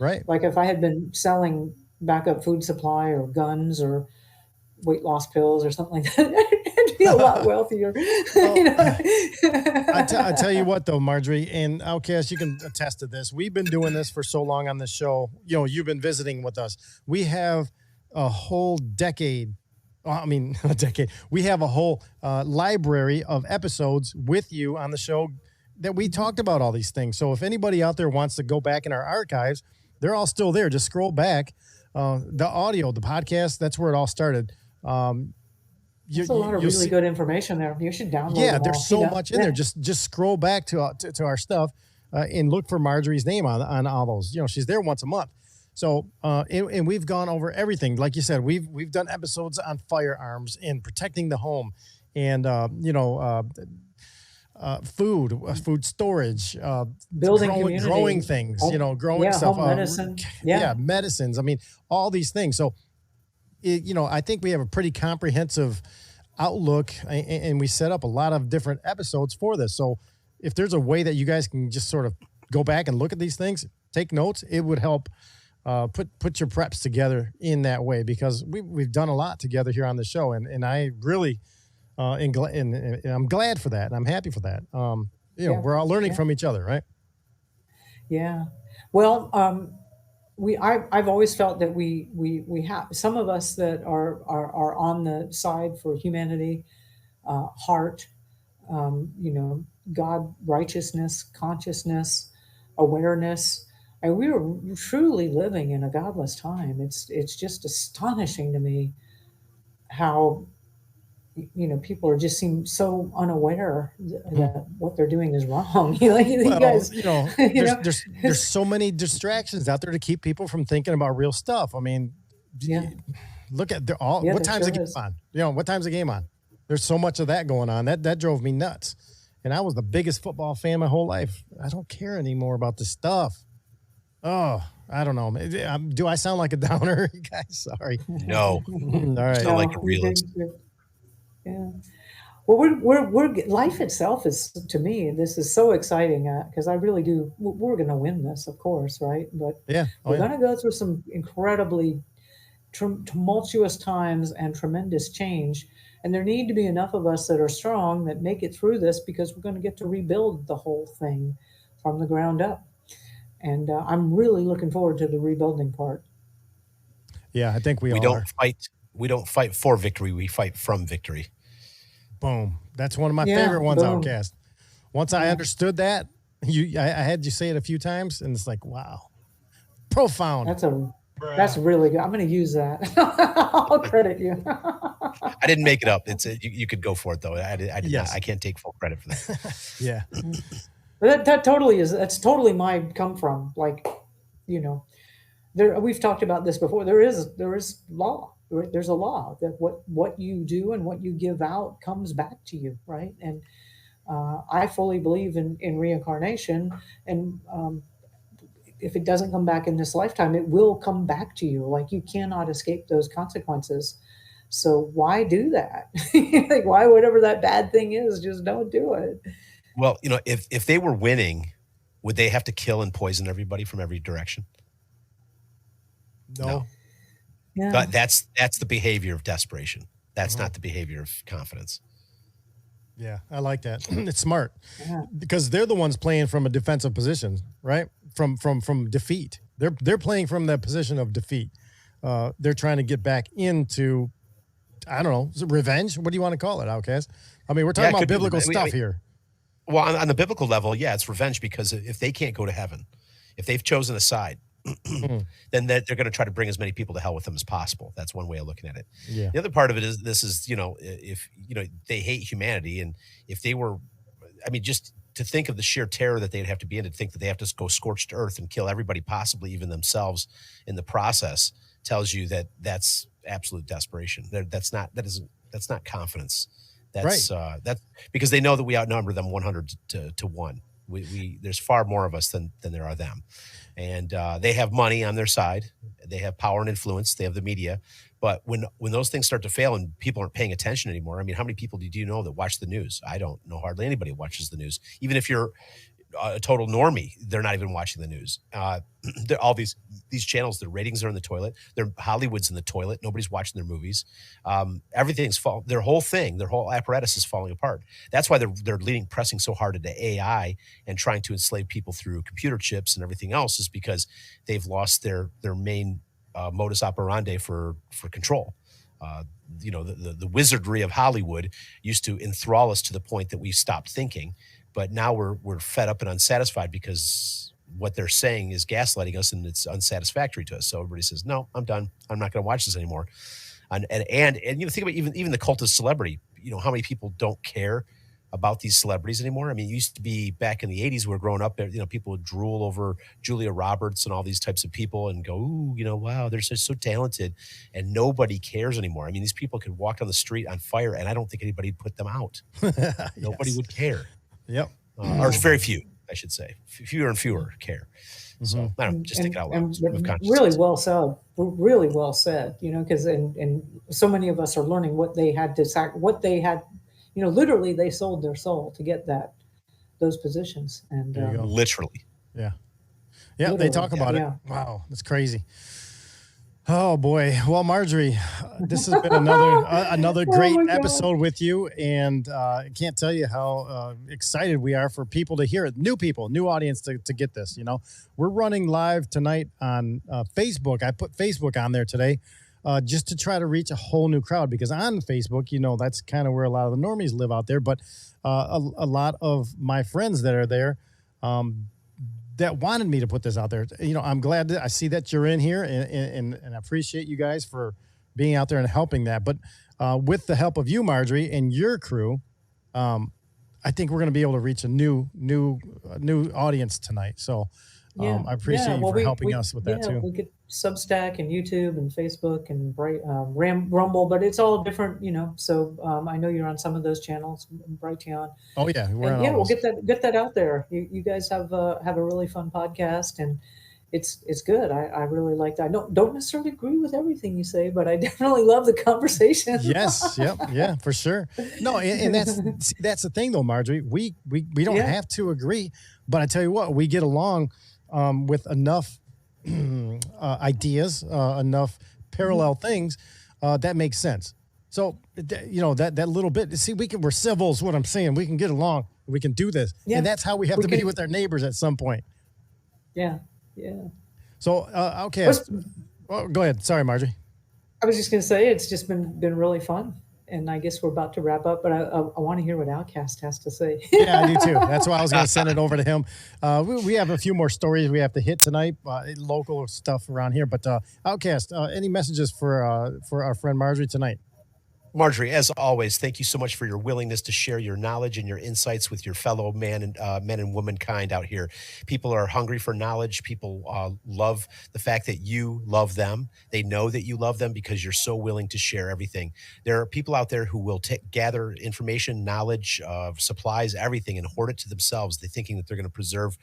Right. Like if I had been selling backup food supply or guns or weight loss pills or something like that, I'd be a lot wealthier. I tell you what, though, Marjorie and Outcast, you can attest to this. We've been doing this for so long on this show. You've been visiting with us. We have a whole decade. A decade. We have a whole library of episodes with you on the show that we talked about all these things. So if anybody out there wants to go back in our archives, they're all still there. Just scroll back. The audio, the podcast, that's where it all started. There's a lot of really good information there. You should download them all. There's so much in there. Just scroll back to our stuff and look for Marjorie's name on all those. She's there once a month. So and we've gone over everything. Like you said, we've done episodes on firearms and protecting the home, and food storage, building growing things, growing stuff, home medicine, medicines. I mean, all these things. So, I think we have a pretty comprehensive outlook, and we set up a lot of different episodes for this. So, if there's a way that you guys can just sort of go back and look at these things, take notes, it would help put your preps together in that way, because we've done a lot together here on the show, and I really. And I'm glad for that. And I'm happy for that. We're all learning from each other, right? Yeah. Well, I've always felt that we have some of us that are on the side for humanity, heart, God, righteousness, consciousness, awareness. And we are truly living in a godless time. It's just astonishing to me how people are just seem so unaware that what they're doing is wrong. There's so many distractions out there to keep people from thinking about real stuff. I mean, look at what time's the game on? What time's the game on? There's so much of that going on. That drove me nuts. and I was the biggest football fan my whole life. I don't care anymore about this stuff. Oh, I don't know. Do I sound like a downer, you guys? Sorry. No. All right. Sound like a realist. Yeah. Well, we're life itself is, to me, this is so exciting because I really do. We're going to win this, of course, right? But Yeah. we're going to go through some incredibly tumultuous times and tremendous change. And there need to be enough of us that are strong that make it through this, because we're going to get to rebuild the whole thing from the ground up. And I'm really looking forward to the rebuilding part. Yeah, I think we all don't are. fight. We don't fight for victory. We fight from victory. Boom. That's one of my favorite ones, Outcast. Once I understood that, I had you say it a few times, and it's like, wow, profound. That's really good. I'm going to use that. I'll credit you. I didn't make it up. It's you could go for it though. I did Yes. not. I can't take full credit for that. Yeah. That totally is. That's totally my come from. Like, we've talked about this before. There is law. There's a law that what you do and what you give out comes back to you, right? And I fully believe in reincarnation. And if it doesn't come back in this lifetime, it will come back to you. Like, you cannot escape those consequences. So why do that? Like, why, whatever that bad thing is, just don't do it. Well, if they were winning, would they have to kill and poison everybody from every direction? No. Yeah. But that's the behavior of desperation. That's not the behavior of confidence. Yeah, I like that. It's smart. Yeah. Because they're the ones playing from a defensive position, right? From defeat. They're playing from that position of defeat. They're trying to get back into, I don't know, is it revenge? What do you want to call it, Outcast? I mean, we're talking about biblical stuff here. Well, on the biblical level, yeah, it's revenge, because if they can't go to heaven, if they've chosen a side, then they're going to try to bring as many people to hell with them as possible. That's one way of looking at it. Yeah. The other part of it is if they hate humanity, and if they were, I mean, just to think of the sheer terror that they'd have to be in, to think that they have to go scorched earth and kill everybody, possibly even themselves in the process, tells you that that's absolute desperation. That's not confidence. That's right. That's because they know that we outnumber them 100 to 1. We there's far more of us than there are them. And they have money on their side. They have power and influence. They have the media. But when those things start to fail and people aren't paying attention anymore, I mean, how many people do you know that watch the news? I don't know hardly anybody who watches the news. Even if you're a total normie, they're not even watching the news. All these channels, their ratings are in the toilet. Hollywood's in the toilet. Nobody's watching their movies. Everything's their whole apparatus is falling apart. That's why they're pressing so hard into AI and trying to enslave people through computer chips and everything else, is because they've lost their main modus operandi for control. The wizardry of Hollywood used to enthrall us to the point that we stopped thinking. But now we're fed up and unsatisfied because what they're saying is gaslighting us, and it's unsatisfactory to us. So everybody says, "No, I'm done. I'm not going to watch this anymore." And think about even the cult of celebrity. How many people don't care about these celebrities anymore? I mean, it used to be back in the 80s, we were growing up, people would drool over Julia Roberts and all these types of people and go, "Ooh, wow, they're so talented," and nobody cares anymore. I mean, these people could walk down the street on fire, and I don't think anybody'd put them out. Nobody would care. Yep. Or very few, I should say. Fewer and fewer care. So I don't know, just think it out loud. Really well said. Really well said. Because and so many of us are learning what they had. Literally, they sold their soul to get those positions. And literally. Yeah. Yeah. They talk about it. Wow, that's crazy. Oh boy. Well, Marjorie, this has been another great episode with you, and I can't tell you how excited we are for people to hear it. New people, new audience to get this. We're running live tonight on Facebook. I put Facebook on there today just to try to reach a whole new crowd, because on Facebook, that's kind of where a lot of the normies live out there. But a lot of my friends that are there that wanted me to put this out there. I'm glad that I see that you're in here, and I appreciate you guys for being out there and helping that. But with the help of you, Marjorie, and your crew, I think we're going to be able to reach a new audience tonight. So I appreciate you for helping us with that too. We could Substack and YouTube and Facebook and Rumble, but it's all different, So I know you're on some of those channels, Brighteon. Oh yeah, we're And on we'll those. get that out there. You guys have a really fun podcast, and it's good. I really like that. I don't necessarily agree with everything you say, but I definitely love the conversation. Yes, yep, yeah, for sure. No, and that's the thing though, Marjorie. We don't have to agree, but I tell you what, we get along with enough ideas, enough parallel things that makes sense. So that little bit. See, we're civil is what I'm saying. We can get along. We can do this, and that's how we have to be with our neighbors at some point. Yeah, yeah. So okay, go ahead. Sorry, Marjorie. I was just going to say it's just been really fun, and I guess we're about to wrap up. But I want to hear what Outcast has to say. Yeah, I do too. That's why I was going to send it over to him. We have a few more stories we have to hit tonight, local stuff around here. But Outcast, any messages for our friend Marjorie tonight? Marjorie, as always, thank you so much for your willingness to share your knowledge and your insights with your fellow men and womankind out here. People are hungry for knowledge. People love the fact that you love them. They know that you love them because you're so willing to share everything. There are people out there who will gather information, knowledge, supplies, everything, and hoard it to themselves. They're thinking that they're going to preserve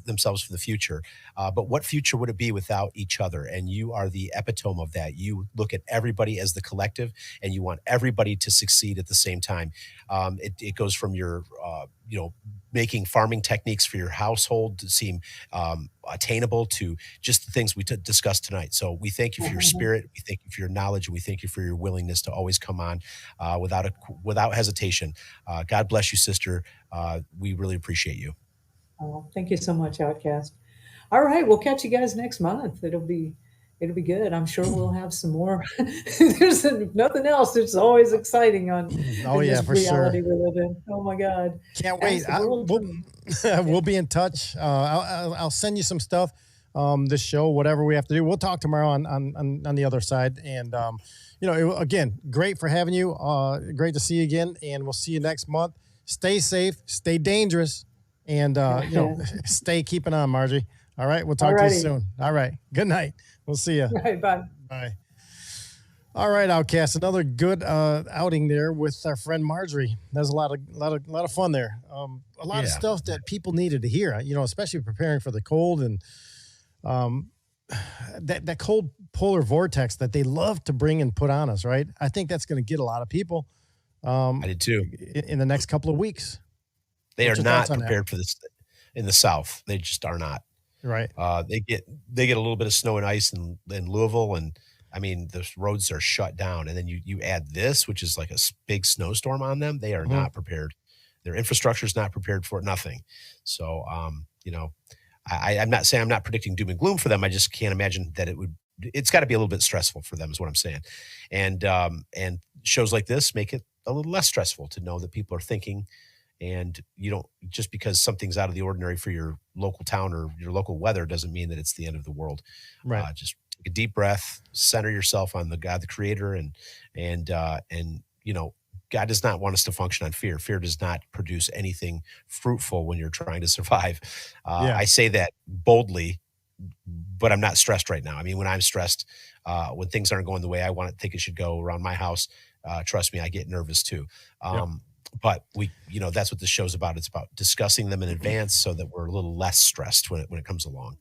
themselves for the future. But what future would it be without each other? And you are the epitome of that. You look at everybody as the collective, and you want everybody to succeed at the same time. It goes from your, making farming techniques for your household to seem attainable to just the things we discussed tonight. So we thank you for your spirit. We thank you for your knowledge. And we thank you for your willingness to always come on without hesitation. God bless you, sister. We really appreciate you. Oh, thank you so much, Outcast. All right, we'll catch you guys next month. It'll be good. I'm sure we'll have some more. There's nothing else. It's always exciting on this for reality we live in. Oh my God. Can't wait. We'll be in touch. I'll send you some stuff, this show, whatever we have to do. We'll talk tomorrow on the other side. And, again, great for having you. Great to see you again. And we'll see you next month. Stay safe, stay dangerous, and, stay keeping on, Marjorie. All right. We'll talk to you soon. All right. Good night. We'll see you. All right, bye. Bye. All right, Outcast. Another good outing there with our friend Marjorie. There's a lot of fun there. A lot of stuff that people needed to hear. Especially preparing for the cold and that cold polar vortex that they love to bring and put on us. Right. I think that's going to get a lot of people. I did too. In the next couple of weeks. They are not prepared for this in the South. They just are not. Right. They get a little bit of snow and ice in Louisville, and I mean the roads are shut down. And then you add this, which is like a big snowstorm on them. They are not prepared. Their infrastructure is not prepared for it. Nothing. So I'm not saying I'm not predicting doom and gloom for them. I just can't imagine that it's got to be a little bit stressful for them, is what I'm saying. And shows like this make it a little less stressful to know that people are thinking. And you don't, just because something's out of the ordinary for your local town or your local weather doesn't mean that it's the end of the world. Right. Just take a deep breath, center yourself on the God, the creator. And God does not want us to function on fear. Fear does not produce anything fruitful when you're trying to survive. I say that boldly, but I'm not stressed right now. I mean, when I'm stressed, when things aren't going the way I think it should go around my house, trust me, I get nervous too. But that's what this show's about. It's about discussing them in advance so that we're a little less stressed when it comes along.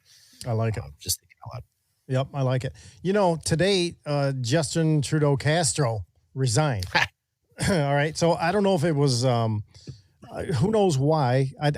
I like it. Just thinking out loud. Yep, I like it. Today, Justin Trudeau Castro resigned. All right. So I don't know if it was, who knows why.